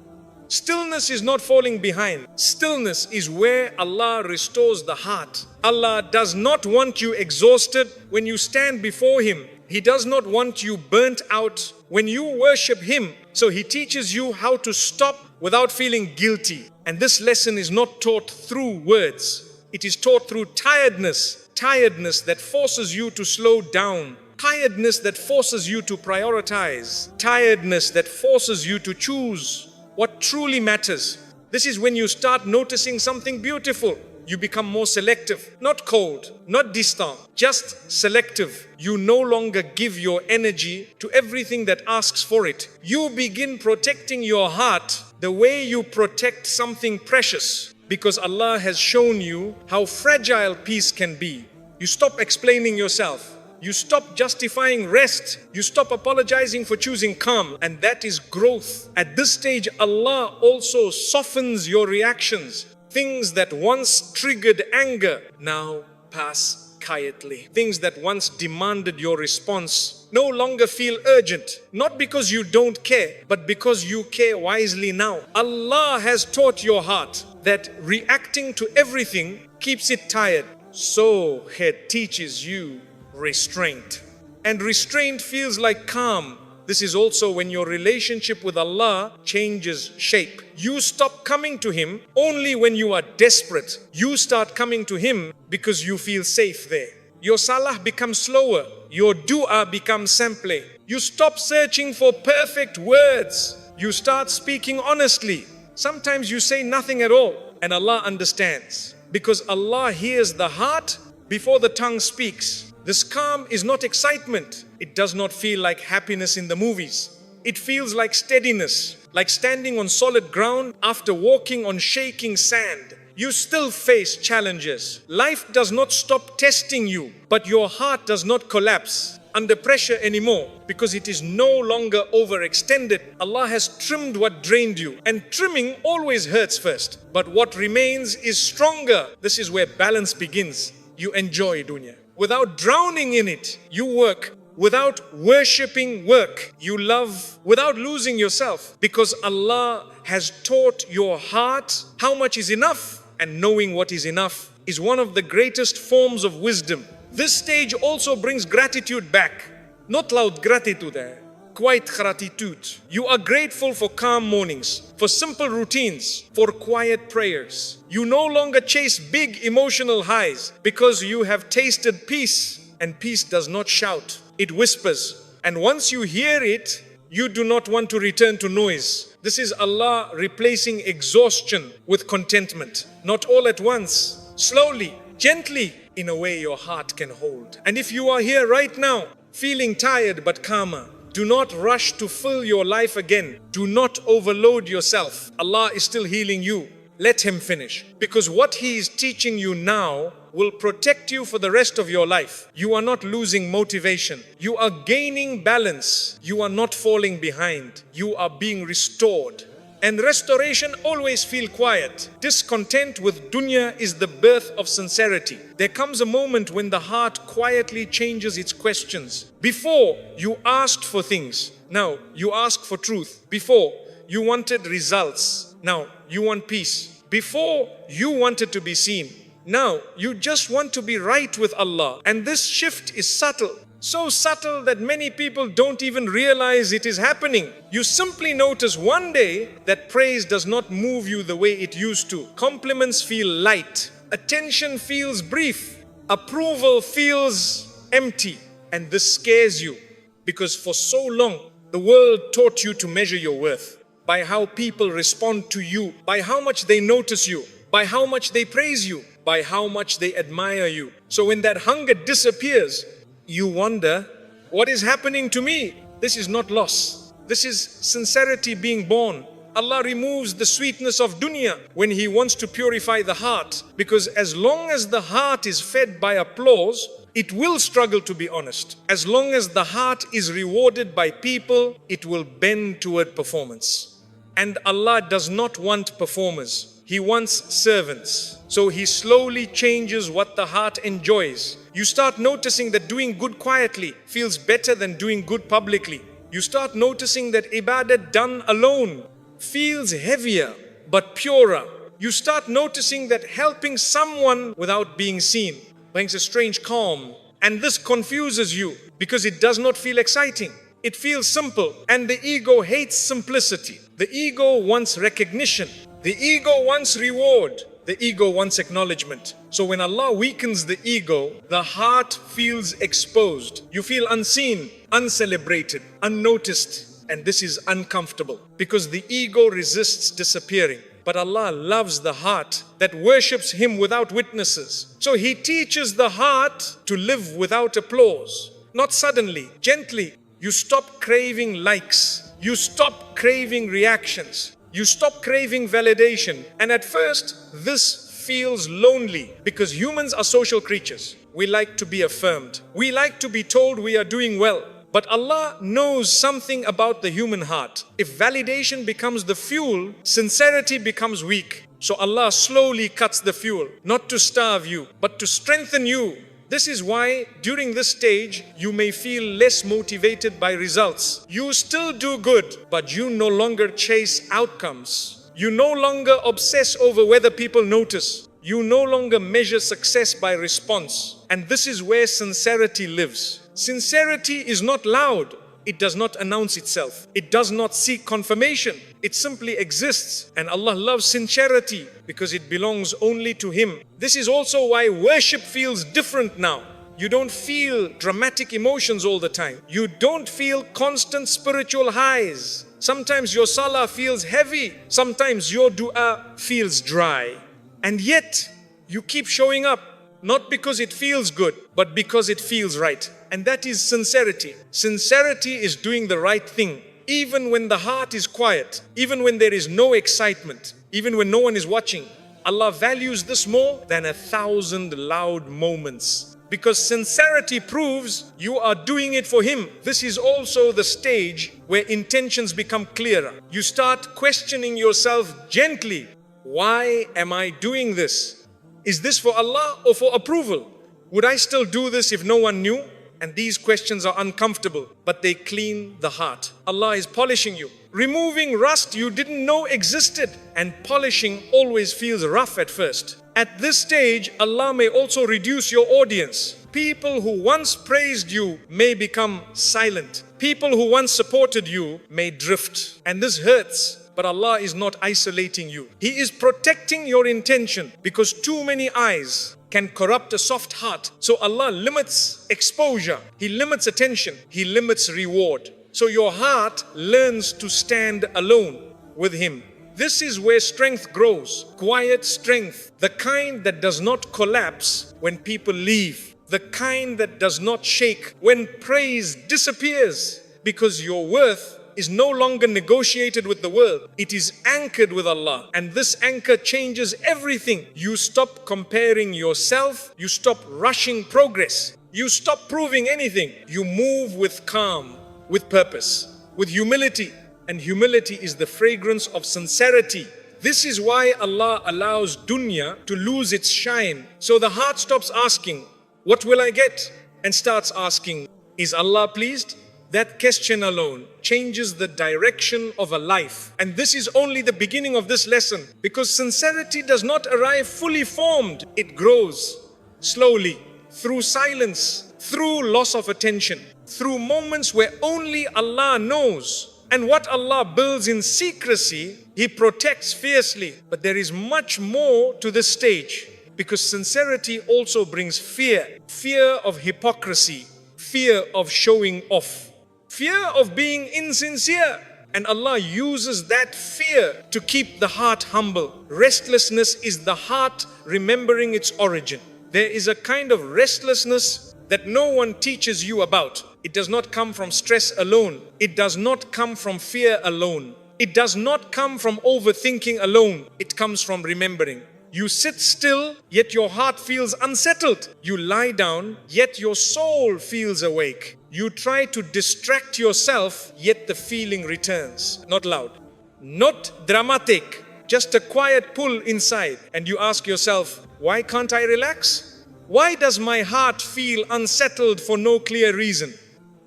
stillness is not falling behind. Stillness is where Allah restores the heart. Allah does not want you exhausted when you stand before Him. He does not want you burnt out when you worship Him. So He teaches you how to stop without feeling guilty. And this lesson is not taught through words. It is taught through tiredness. Tiredness that forces you to slow down. Tiredness that forces you to prioritize. Tiredness that forces you to choose what truly matters. This is when you start noticing something beautiful. You become more selective, not cold, not distant, just selective. You no longer give your energy to everything that asks for it. You begin protecting your heart the way you protect something precious, because Allah has shown you how fragile peace can be. You stop explaining yourself. You stop justifying rest. You stop apologizing for choosing calm. And that is growth. At this stage, Allah also softens your reactions. Things that once triggered anger now pass quietly. Things that once demanded your response no longer feel urgent. Not because you don't care, but because you care wisely now. Allah has taught your heart that reacting to everything keeps it tired. So He teaches you restraint. And restraint feels like calm. This is also when your relationship with Allah changes shape. You stop coming to Him only when you are desperate. You start coming to Him because you feel safe there. Your salah becomes slower. Your dua becomes simple. You stop searching for perfect words. You start speaking honestly. Sometimes you say nothing at all, and Allah understands, because Allah hears the heart before the tongue speaks. This calm is not excitement. It does not feel like happiness in the movies. It feels like steadiness, like standing on solid ground after walking on shaking sand. You still face challenges. Life does not stop testing you, but your heart does not collapse under pressure anymore, because it is no longer overextended. Allah has trimmed what drained you, and trimming always hurts first, but what remains is stronger. This is where balance begins. You enjoy dunya without drowning in it. You work without worshipping work. You love without losing yourself, because Allah has taught your heart how much is enough, and knowing what is enough is one of the greatest forms of wisdom. This stage also brings gratitude back. Not loud gratitude, quiet gratitude. You are grateful for calm mornings, for simple routines, for quiet prayers. You no longer chase big emotional highs, because you have tasted peace, and peace does not shout. It whispers. And once you hear it, you do not want to return to noise. This is Allah replacing exhaustion with contentment. Not all at once, slowly, gently, in a way your heart can hold. And if you are here right now, feeling tired but calmer, do not rush to fill your life again. Do not overload yourself. Allah is still healing you. Let Him finish. Because what He is teaching you now will protect you for the rest of your life. You are not losing motivation. You are gaining balance. You are not falling behind. You are being restored. And restoration always feels quiet. Discontent with dunya is the birth of sincerity. There comes a moment when the heart quietly changes its questions. Before, you asked for things. Now, you ask for truth. Before, you wanted results. Now, you want peace. Before, you wanted to be seen. Now, you just want to be right with Allah. And this shift is subtle. So subtle that many people don't even realize it is happening. You simply notice one day that praise does not move you the way it used to. Compliments feel light. Attention feels brief. Approval feels empty. And this scares you because for so long, the world taught you to measure your worth by how people respond to you, by how much they notice you, by how much they praise you, by how much they admire you. So when that hunger disappears, you wonder, what is happening to me? This is not loss. This is sincerity being born. Allah removes the sweetness of dunya when He wants to purify the heart. Because as long as the heart is fed by applause, it will struggle to be honest. As long as the heart is rewarded by people, it will bend toward performance. And Allah does not want performers. He wants servants. So He slowly changes what the heart enjoys. You start noticing that doing good quietly feels better than doing good publicly. You start noticing that ibadat done alone feels heavier but purer. You start noticing that helping someone without being seen brings a strange calm. And this confuses you because it does not feel exciting. It feels simple, and the ego hates simplicity. The ego wants recognition. The ego wants reward. The ego wants acknowledgement. So when Allah weakens the ego, the heart feels exposed. You feel unseen, uncelebrated, unnoticed. And this is uncomfortable because the ego resists disappearing. But Allah loves the heart that worships Him without witnesses. So He teaches the heart to live without applause. Not suddenly, gently. You stop craving likes. You stop craving reactions. You stop craving validation. And at first, this feels lonely because humans are social creatures. We like to be affirmed. We like to be told we are doing well. But Allah knows something about the human heart. If validation becomes the fuel, sincerity becomes weak. So Allah slowly cuts the fuel, not to starve you, but to strengthen you. This is why during this stage, you may feel less motivated by results. You still do good, but you no longer chase outcomes. You no longer obsess over whether people notice. You no longer measure success by response. And this is where sincerity lives. Sincerity is not loud. It does not announce itself. It does not seek confirmation. It simply exists. And Allah loves sincerity because it belongs only to Him. This is also why worship feels different now. You don't feel dramatic emotions all the time. You don't feel constant spiritual highs. Sometimes your salah feels heavy. Sometimes your dua feels dry. And yet, you keep showing up. Not because it feels good, but because it feels right. And that is sincerity. Sincerity is doing the right thing. Even when the heart is quiet, even when there is no excitement, even when no one is watching. Allah values this more than 1,000 loud moments. Because sincerity proves you are doing it for Him. This is also the stage where intentions become clearer. You start questioning yourself gently. Why am I doing this? Is this for Allah or for approval? Would I still do this if no one knew? And these questions are uncomfortable, but they clean the heart. Allah is polishing you, removing rust you didn't know existed. And polishing always feels rough at first. At this stage, Allah may also reduce your audience. People who once praised you may become silent. People who once supported you may drift. And this hurts. But Allah is not isolating you. He is protecting your intention because too many eyes can corrupt a soft heart. So Allah limits exposure. He limits attention. He limits reward. So your heart learns to stand alone with Him. This is where strength grows. Quiet strength. The kind that does not collapse when people leave. The kind that does not shake when praise disappears. Because your worth is no longer negotiated with the world. It is anchored with Allah. And this anchor changes everything. You stop comparing yourself. You stop rushing progress. You stop proving anything. You move with calm, with purpose, with humility. And humility is the fragrance of sincerity. This is why Allah allows dunya to lose its shine. So the heart stops asking, what will I get? And starts asking, is Allah pleased? That question alone changes the direction of a life. And this is only the beginning of this lesson, because sincerity does not arrive fully formed. It grows slowly, through silence, through loss of attention, through moments where only Allah knows. And what Allah builds in secrecy, He protects fiercely. But there is much more to this stage, because sincerity also brings fear. Fear of hypocrisy, fear of showing off, fear of being insincere. And Allah uses that fear to keep the heart humble. Restlessness is the heart remembering its origin. There is a kind of restlessness that no one teaches you about. It does not come from stress alone. It does not come from fear alone. It does not come from overthinking alone. It comes from remembering. You sit still, yet your heart feels unsettled. You lie down, yet your soul feels awake. You try to distract yourself, yet the feeling returns. Not loud, not dramatic, just a quiet pull inside. And you ask yourself, why can't I relax? Why does my heart feel unsettled for no clear reason?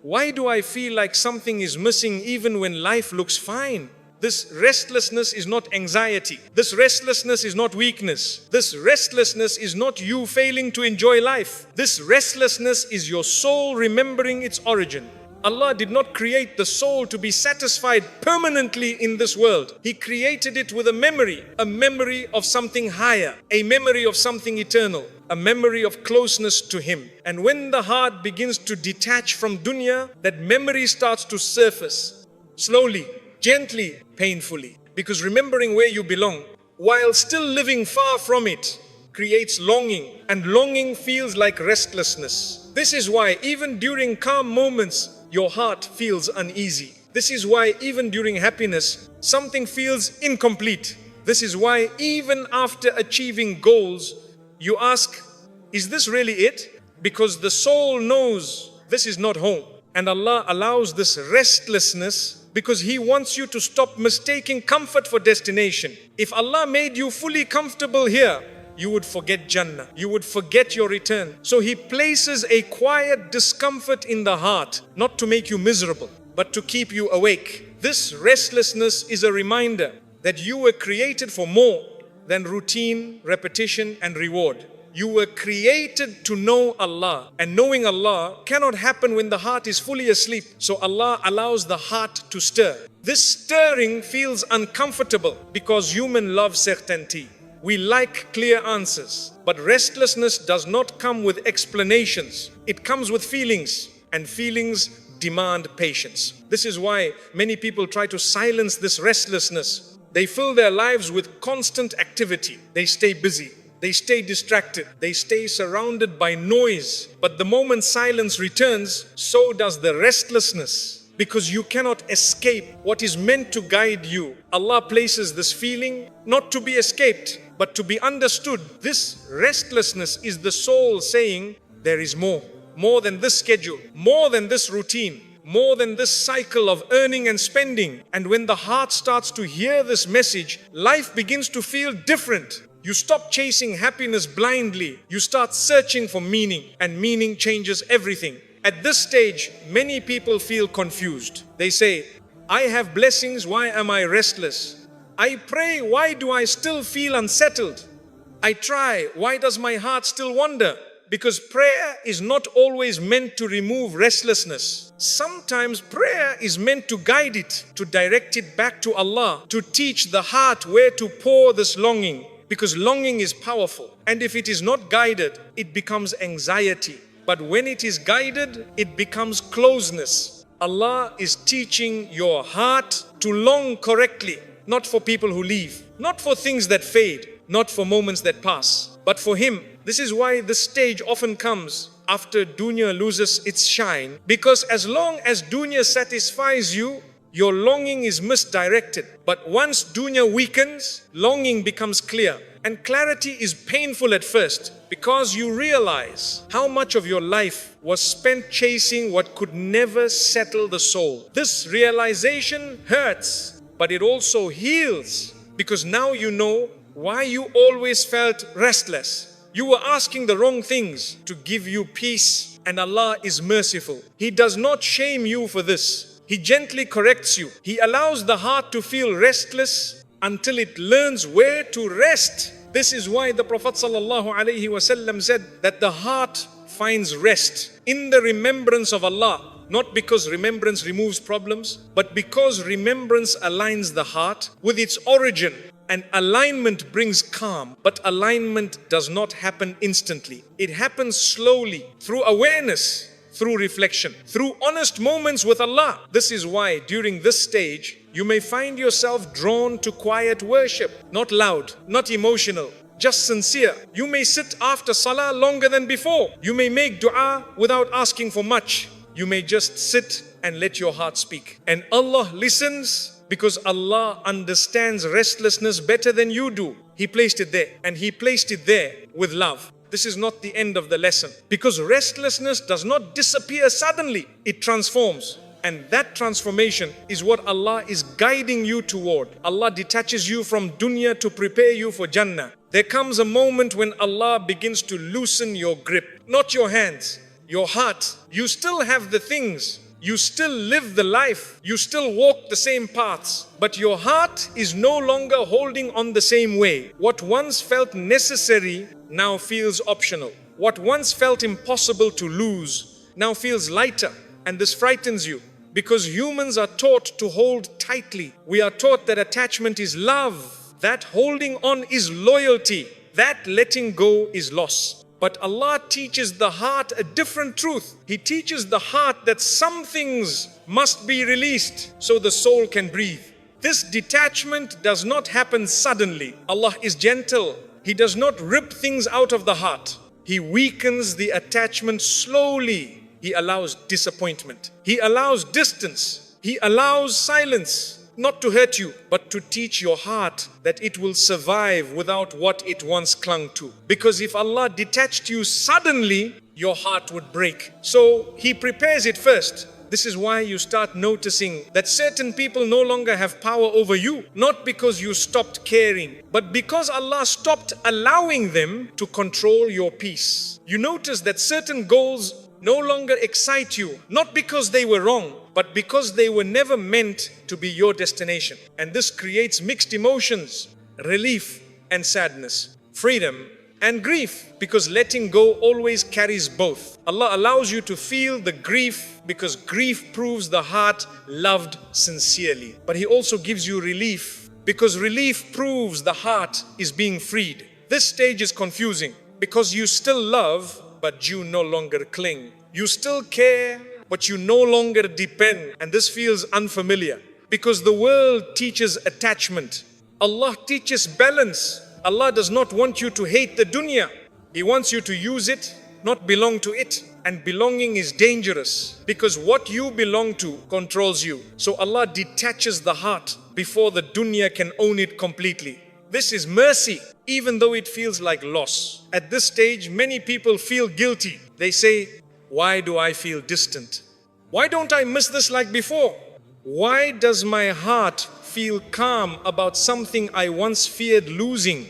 Why do I feel like something is missing even when life looks fine? This restlessness is not anxiety. This restlessness is not weakness. This restlessness is not you failing to enjoy life. This restlessness is your soul remembering its origin. Allah did not create the soul to be satisfied permanently in this world. He created it with a memory of something higher, a memory of something eternal, a memory of closeness to Him. And when the heart begins to detach from dunya, that memory starts to surface, slowly, gently, painfully. Because remembering where you belong, while still living far from it, creates longing, and longing feels like restlessness. This is why even during calm moments, your heart feels uneasy. This is why even during happiness, something feels incomplete. This is why even after achieving goals, you ask, is this really it? Because the soul knows this is not home. And Allah allows this restlessness because He wants you to stop mistaking comfort for destination. If Allah made you fully comfortable here, you would forget Jannah. You would forget your return. So He places a quiet discomfort in the heart, not to make you miserable, but to keep you awake. This restlessness is a reminder that you were created for more than routine, repetition, and reward. You were created to know Allah, and knowing Allah cannot happen when the heart is fully asleep. So Allah allows the heart to stir. This stirring feels uncomfortable because human love certainty. We like clear answers, but restlessness does not come with explanations. It comes with feelings, and feelings demand patience. This is why many people try to silence this restlessness. They fill their lives with constant activity. They stay busy. They stay distracted. They stay surrounded by noise. But the moment silence returns, so does the restlessness. Because you cannot escape what is meant to guide you. Allah places this feeling not to be escaped, but to be understood. This restlessness is the soul saying, there is more. More than this schedule, more than this routine, more than this cycle of earning and spending. And when the heart starts to hear this message, life begins to feel different. You stop chasing happiness blindly. You start searching for meaning, and meaning changes everything. At this stage, many people feel confused. They say, I have blessings, why am I restless? I pray, why do I still feel unsettled? I try, why does my heart still wander? Because prayer is not always meant to remove restlessness. Sometimes prayer is meant to guide it, to direct it back to Allah, to teach the heart where to pour this longing. Because longing is powerful. And if it is not guided, it becomes anxiety. But when it is guided, it becomes closeness. Allah is teaching your heart to long correctly, not for people who leave, not for things that fade, not for moments that pass, but for Him. This is why this stage often comes after dunya loses its shine, because as long as dunya satisfies you, your longing is misdirected. But once dunya weakens, longing becomes clear. And clarity is painful at first, because you realize how much of your life was spent chasing what could never settle the soul. This realization hurts, but it also heals, because now you know why you always felt restless. You were asking the wrong things to give you peace, and Allah is merciful. He does not shame you for this. He gently corrects you. He allows the heart to feel restless until it learns where to rest. This is why the Prophet ﷺ said that the heart finds rest in the remembrance of Allah. Not because remembrance removes problems, but because remembrance aligns the heart with its origin. And alignment brings calm, but alignment does not happen instantly. It happens slowly, through awareness, through reflection, through honest moments with Allah. This is why during this stage, you may find yourself drawn to quiet worship. Not loud, not emotional, just sincere. You may sit after salah longer than before. You may make dua without asking for much. You may just sit and let your heart speak. And Allah listens because Allah understands restlessness better than you do. He placed it there, and He placed it there with love. This is not the end of the lesson, because restlessness does not disappear suddenly. It transforms. And that transformation is what Allah is guiding you toward. Allah detaches you from dunya to prepare you for Jannah. There comes a moment when Allah begins to loosen your grip. Not your hands, your heart. You still have the things. You still live the life. You still walk the same paths. But your heart is no longer holding on the same way. What once felt necessary now feels optional. What once felt impossible to lose now feels lighter. And this frightens you, because humans are taught to hold tightly. We are taught that attachment is love, that holding on is loyalty, that letting go is loss. But Allah teaches the heart a different truth. He teaches the heart that some things must be released so the soul can breathe. This detachment does not happen suddenly. Allah is gentle. He does not rip things out of the heart. He weakens the attachment slowly. He allows disappointment. He allows distance. He allows silence. Not to hurt you, but to teach your heart that it will survive without what it once clung to. Because if Allah detached you suddenly, your heart would break. So He prepares it first. This is why you start noticing that certain people no longer have power over you. Not because you stopped caring, but because Allah stopped allowing them to control your peace. You notice that certain goals no longer excite you, not because they were wrong, but because they were never meant to be your destination. And this creates mixed emotions, relief and sadness, freedom and grief, because letting go always carries both. Allah allows you to feel the grief because grief proves the heart loved sincerely. But He also gives you relief because relief proves the heart is being freed. This stage is confusing because you still love, but you no longer cling. You still care, but you no longer depend. And this feels unfamiliar because the world teaches attachment. Allah teaches balance. Allah does not want you to hate the dunya. He wants you to use it, not belong to it. And belonging is dangerous because what you belong to controls you. So Allah detaches the heart before the dunya can own it completely. This is mercy, even though it feels like loss. At this stage, many people feel guilty. They say, why do I feel distant? Why don't I miss this like before? Why does my heart feel calm about something I once feared losing?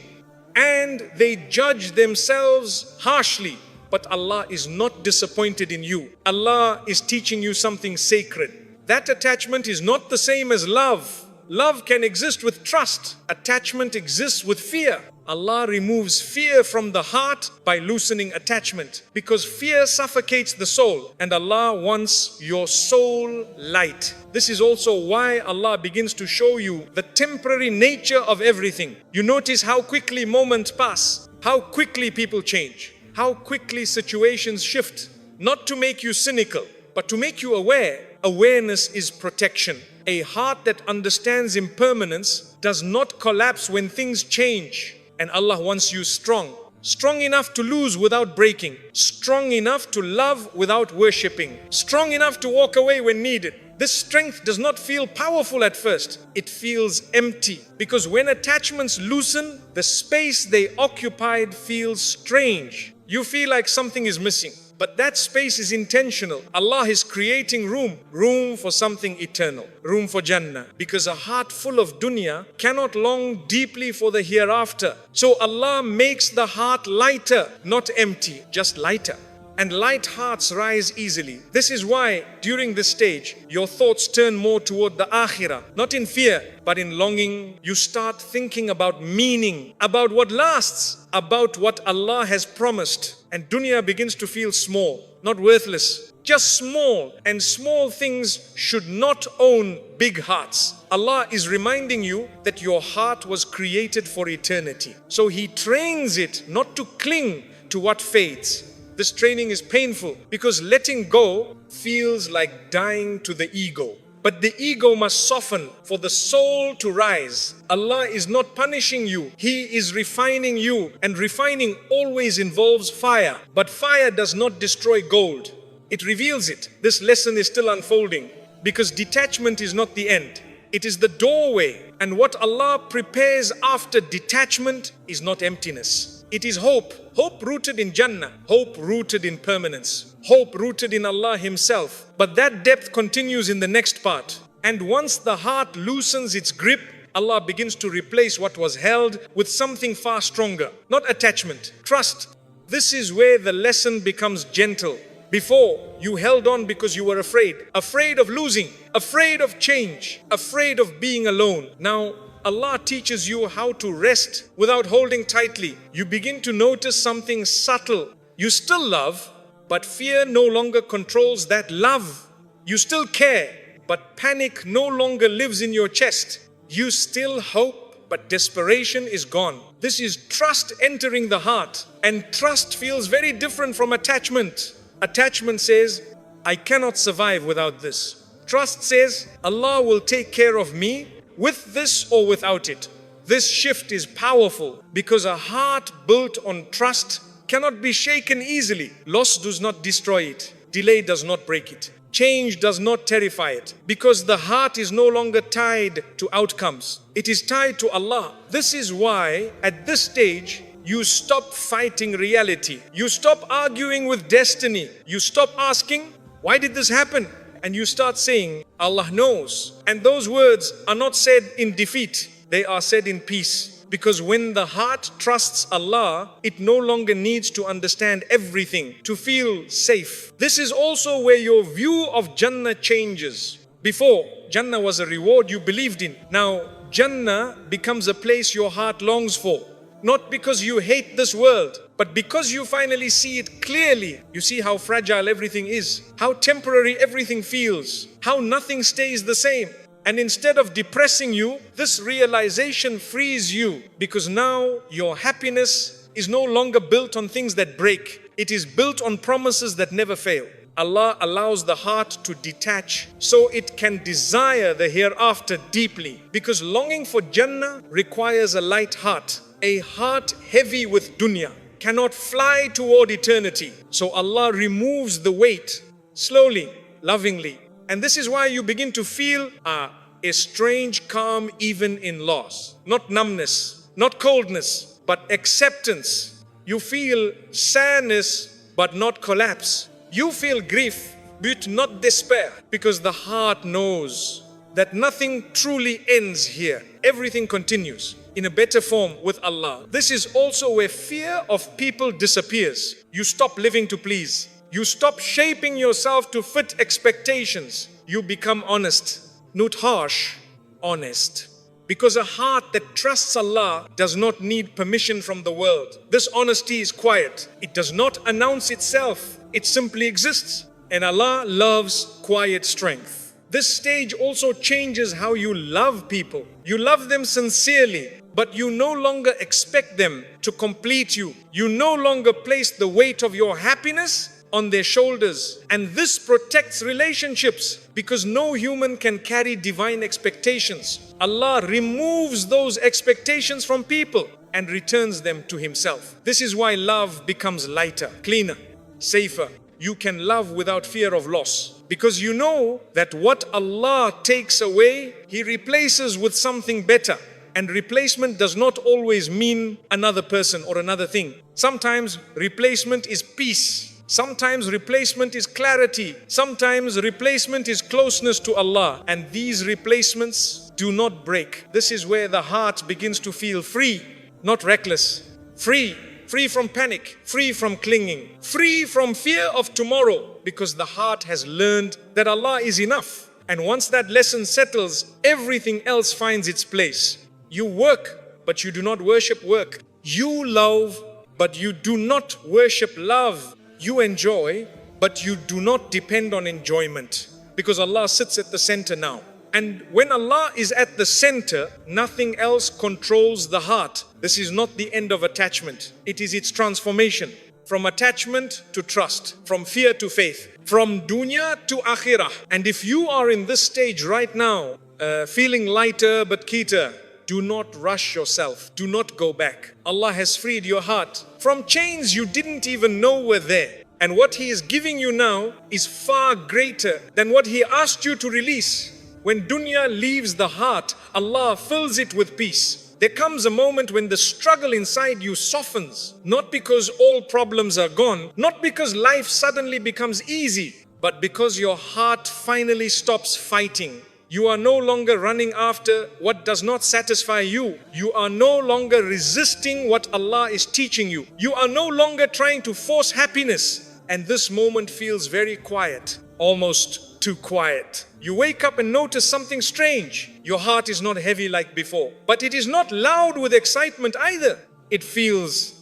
And they judge themselves harshly. But Allah is not disappointed in you. Allah is teaching you something sacred. That attachment is not the same as love. Love can exist with trust. Attachment exists with fear. Allah removes fear from the heart by loosening attachment, because fear suffocates the soul, and Allah wants your soul light. This is also why Allah begins to show you the temporary nature of everything. You notice how quickly moments pass, how quickly people change, how quickly situations shift. Not to make you cynical, but to make you aware. Awareness is protection. A heart that understands impermanence does not collapse when things change. And Allah wants you strong. Strong enough to lose without breaking. Strong enough to love without worshipping. Strong enough to walk away when needed. This strength does not feel powerful at first. It feels empty. Because when attachments loosen, the space they occupied feels strange. You feel like something is missing. But that space is intentional. Allah is creating room for something eternal, room for Jannah. Because a heart full of dunya cannot long deeply for the hereafter. So Allah makes the heart lighter, not empty, just lighter. And light hearts rise easily. This is why during this stage, your thoughts turn more toward the akhirah, not in fear, but in longing. You start thinking about meaning, about what lasts, about what Allah has promised. And dunya begins to feel small, not worthless, just small. And small things should not own big hearts. Allah is reminding you that your heart was created for eternity. So He trains it not to cling to what fades. This training is painful because letting go feels like dying to the ego. But the ego must soften for the soul to rise. Allah is not punishing you. He is refining you. And refining always involves fire. But fire does not destroy gold. It reveals it. This lesson is still unfolding because detachment is not the end. It is the doorway. And what Allah prepares after detachment is not emptiness. It is hope. Hope rooted in Jannah. Hope rooted in permanence. Hope rooted in Allah Himself. But that depth continues in the next part. And once the heart loosens its grip, Allah begins to replace what was held with something far stronger. Not attachment, trust. This is where the lesson becomes gentle. Before, you held on because you were afraid. Afraid of losing. Afraid of change. Afraid of being alone. Now, Allah teaches you how to rest without holding tightly. You begin to notice something subtle. You still love, but fear no longer controls that love. You still care, but panic no longer lives in your chest. You still hope, but desperation is gone. This is trust entering the heart. And trust feels very different from attachment. Attachment says, I cannot survive without this. Trust says, Allah will take care of me with this or without it. This shift is powerful because a heart built on trust cannot be shaken easily. Loss does not destroy it. Delay does not break it. Change does not terrify it because the heart is no longer tied to outcomes. It is tied to Allah. This is why at this stage, you stop fighting reality. You stop arguing with destiny. You stop asking, why did this happen? And you start saying, Allah knows. And those words are not said in defeat. They are said in peace. Because when the heart trusts Allah, it no longer needs to understand everything to feel safe. This is also where your view of Jannah changes. Before, Jannah was a reward you believed in. Now, Jannah becomes a place your heart longs for. Not because you hate this world, but because you finally see it clearly. You see how fragile everything is, how temporary everything feels, how nothing stays the same. And instead of depressing you, this realization frees you because now your happiness is no longer built on things that break. It is built on promises that never fail. Allah allows the heart to detach so it can desire the hereafter deeply because longing for Jannah requires a light heart. A heart heavy with dunya cannot fly toward eternity. So Allah removes the weight slowly, lovingly. And this is why you begin to feel a strange calm even in loss. Not numbness, not coldness, but acceptance. You feel sadness, but not collapse. You feel grief, but not despair. Because the heart knows that nothing truly ends here. Everything continues in a better form with Allah. This is also where fear of people disappears. You stop living to please. You stop shaping yourself to fit expectations. You become honest, not harsh, honest. Because a heart that trusts Allah does not need permission from the world. This honesty is quiet. It does not announce itself. It simply exists. And Allah loves quiet strength. This stage also changes how you love people. You love them sincerely, but you no longer expect them to complete you. You no longer place the weight of your happiness on their shoulders. And this protects relationships because no human can carry divine expectations. Allah removes those expectations from people and returns them to Himself. This is why love becomes lighter, cleaner, safer. You can love without fear of loss because you know that what Allah takes away, He replaces with something better. And replacement does not always mean another person or another thing. Sometimes replacement is peace. Sometimes replacement is clarity. Sometimes replacement is closeness to Allah. And these replacements do not break. This is where the heart begins to feel free, not reckless. Free. Free from panic, free from clinging, free from fear of tomorrow, because the heart has learned that Allah is enough. And once that lesson settles, everything else finds its place. You work, but you do not worship work. You love, but you do not worship love. You enjoy, but you do not depend on enjoyment, because Allah sits at the center now. And when Allah is at the center, nothing else controls the heart. This is not the end of attachment. It is its transformation. From attachment to trust, from fear to faith, from dunya to akhirah. And if you are in this stage right now, feeling lighter but keter, do not rush yourself. Do not go back. Allah has freed your heart from chains you didn't even know were there. And what He is giving you now is far greater than what He asked you to release. When dunya leaves the heart, Allah fills it with peace. There comes a moment when the struggle inside you softens, not because all problems are gone, not because life suddenly becomes easy, but because your heart finally stops fighting. You are no longer running after what does not satisfy you. You are no longer resisting what Allah is teaching you. You are no longer trying to force happiness. And this moment feels very quiet, almost too quiet. You wake up and notice something strange. Your heart is not heavy like before, but it is not loud with excitement either. It feels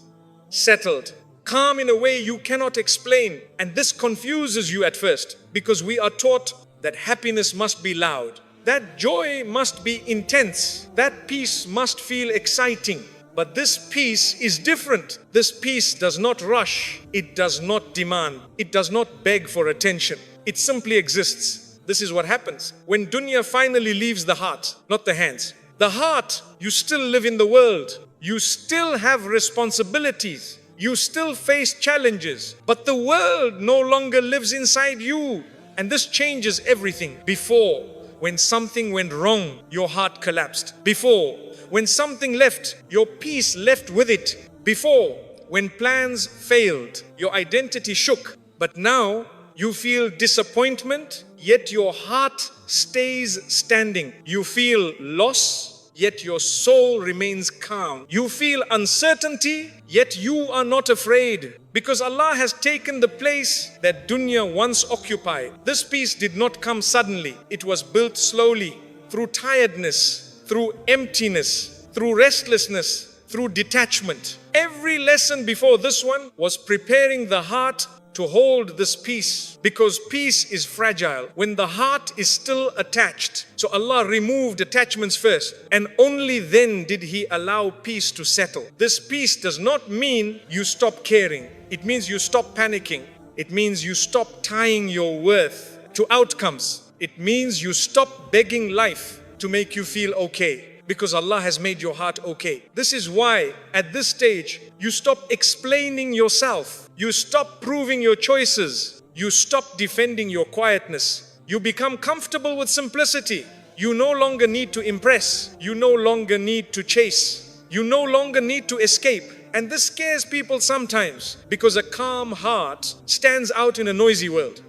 settled, calm in a way you cannot explain. And this confuses you at first, because we are taught that happiness must be loud, that joy must be intense, that peace must feel exciting. But this peace is different. This peace does not rush. It does not demand. It does not beg for attention. It simply exists. This is what happens when dunya finally leaves the heart, not the hands. The heart, you still live in the world. You still have responsibilities. You still face challenges. But the world no longer lives inside you. And this changes everything. Before, when something went wrong, your heart collapsed. Before, when something left, your peace left with it. Before, when plans failed, your identity shook. But now, you feel disappointment, yet your heart stays standing. You feel loss, yet your soul remains calm. You feel uncertainty, yet you are not afraid. Because Allah has taken the place that dunya once occupied. This peace did not come suddenly. It was built slowly, through tiredness, through emptiness, through restlessness, through detachment. Every lesson before this one was preparing the heart to hold this peace, because peace is fragile when the heart is still attached. So Allah removed attachments first, and only then did He allow peace to settle. This peace does not mean you stop caring. It means you stop panicking. It means you stop tying your worth to outcomes. It means you stop begging life to make you feel okay, because Allah has made your heart okay. This is why at this stage you stop explaining yourself. You stop proving your choices. You stop defending your quietness. You become comfortable with simplicity. You no longer need to impress. You no longer need to chase. You no longer need to escape. And this scares people sometimes, because a calm heart stands out in a noisy world.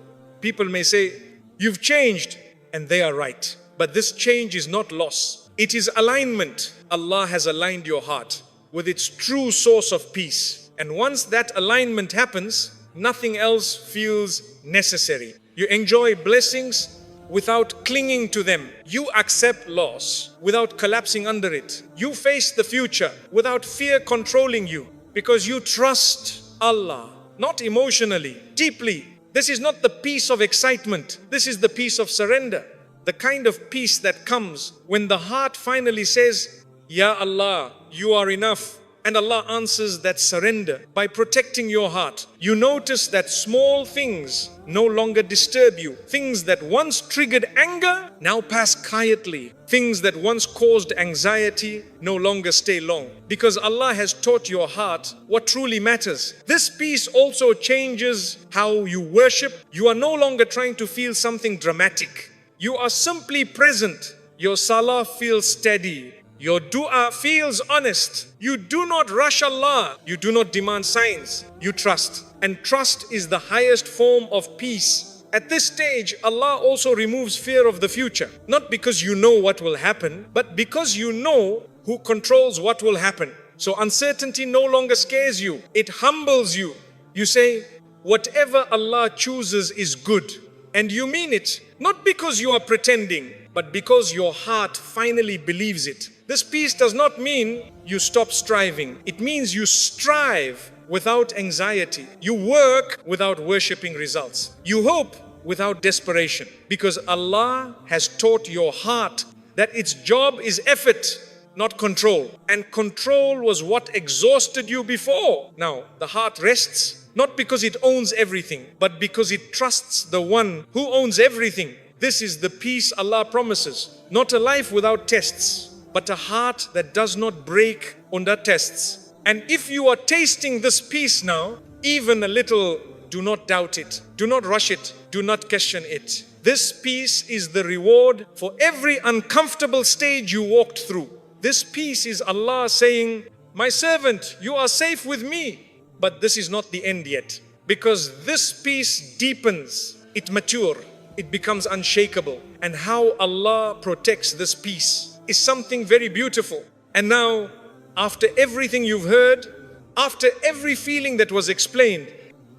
People may say, "You've changed," and they are right. But this change is not loss. It is alignment. Allah has aligned your heart with its true source of peace. And once that alignment happens, nothing else feels necessary. You enjoy blessings without clinging to them. You accept loss without collapsing under it. You face the future without fear controlling you, because you trust Allah, not emotionally, deeply. This is not the peace of excitement. This is the peace of surrender. The kind of peace that comes when the heart finally says, "Ya Allah, you are enough." And Allah answers that surrender by protecting your heart. You notice that small things no longer disturb you. Things that once triggered anger now pass quietly. Things that once caused anxiety no longer stay long. Because Allah has taught your heart what truly matters. This peace also changes how you worship. You are no longer trying to feel something dramatic. You are simply present. Your salah feels steady. Your dua feels honest. You do not rush Allah. You do not demand signs. You trust. And trust is the highest form of peace. At this stage, Allah also removes fear of the future. Not because you know what will happen, but because you know who controls what will happen. So uncertainty no longer scares you. It humbles you. You say, whatever Allah chooses is good. And you mean it, not because you are pretending, but because your heart finally believes it. This peace does not mean you stop striving. It means you strive without anxiety. You work without worshipping results. You hope without desperation. Because Allah has taught your heart that its job is effort, not control. And control was what exhausted you before. Now, the heart rests, not because it owns everything, but because it trusts the one who owns everything. This is the peace Allah promises. Not a life without tests, but a heart that does not break under tests. And if you are tasting this peace now, even a little, do not doubt it. Do not rush it. Do not question it. This peace is the reward for every uncomfortable stage you walked through. This peace is Allah saying, my servant, you are safe with me. But this is not the end yet. Because this peace deepens, it matures, it becomes unshakable. And how Allah protects this peace is something very beautiful. And now, after everything you've heard, after every feeling that was explained,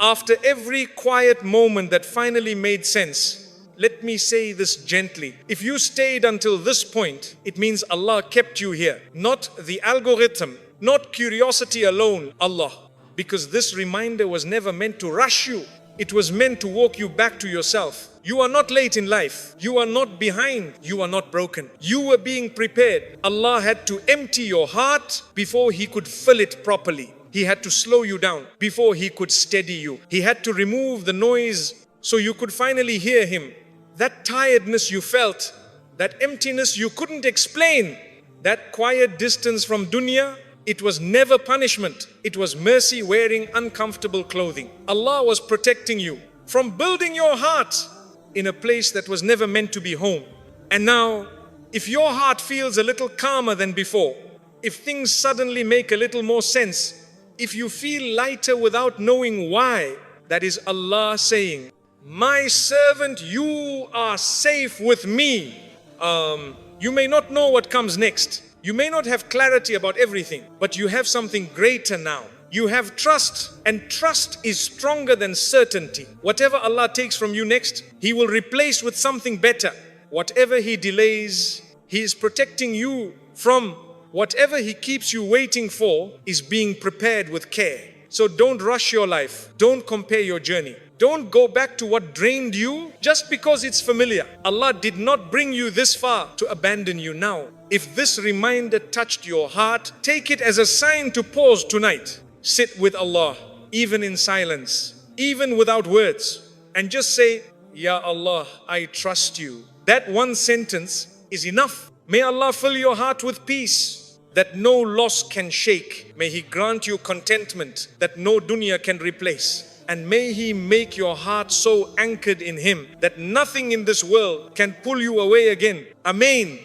after every quiet moment that finally made sense, let me say this gently. If you stayed until this point, it means Allah kept you here. Not the algorithm, not curiosity alone, Allah. Because this reminder was never meant to rush you. It was meant to walk you back to yourself. You are not late in life. You are not behind. You are not broken. You were being prepared. Allah had to empty your heart before He could fill it properly. He had to slow you down before He could steady you. He had to remove the noise so you could finally hear Him. That tiredness you felt, that emptiness you couldn't explain, that quiet distance from dunya, it was never punishment. It was mercy wearing uncomfortable clothing. Allah was protecting you from building your heart in a place that was never meant to be home. And now, if your heart feels a little calmer than before, if things suddenly make a little more sense, if you feel lighter without knowing why, that is Allah saying, my servant, you are safe with me. You may not know what comes next. You may not have clarity about everything, but you have something greater now. You have trust, and trust is stronger than certainty. Whatever Allah takes from you next, He will replace with something better. Whatever He delays, He is protecting you from. Whatever He keeps you waiting for is being prepared with care. So don't rush your life. Don't compare your journey. Don't go back to what drained you just because it's familiar. Allah did not bring you this far to abandon you now. If this reminder touched your heart, take it as a sign to pause tonight. Sit with Allah, even in silence, even without words, and just say, Ya Allah, I trust you. That one sentence is enough. May Allah fill your heart with peace that no loss can shake. May He grant you contentment that no dunya can replace. And may He make your heart so anchored in Him that nothing in this world can pull you away again. Ameen.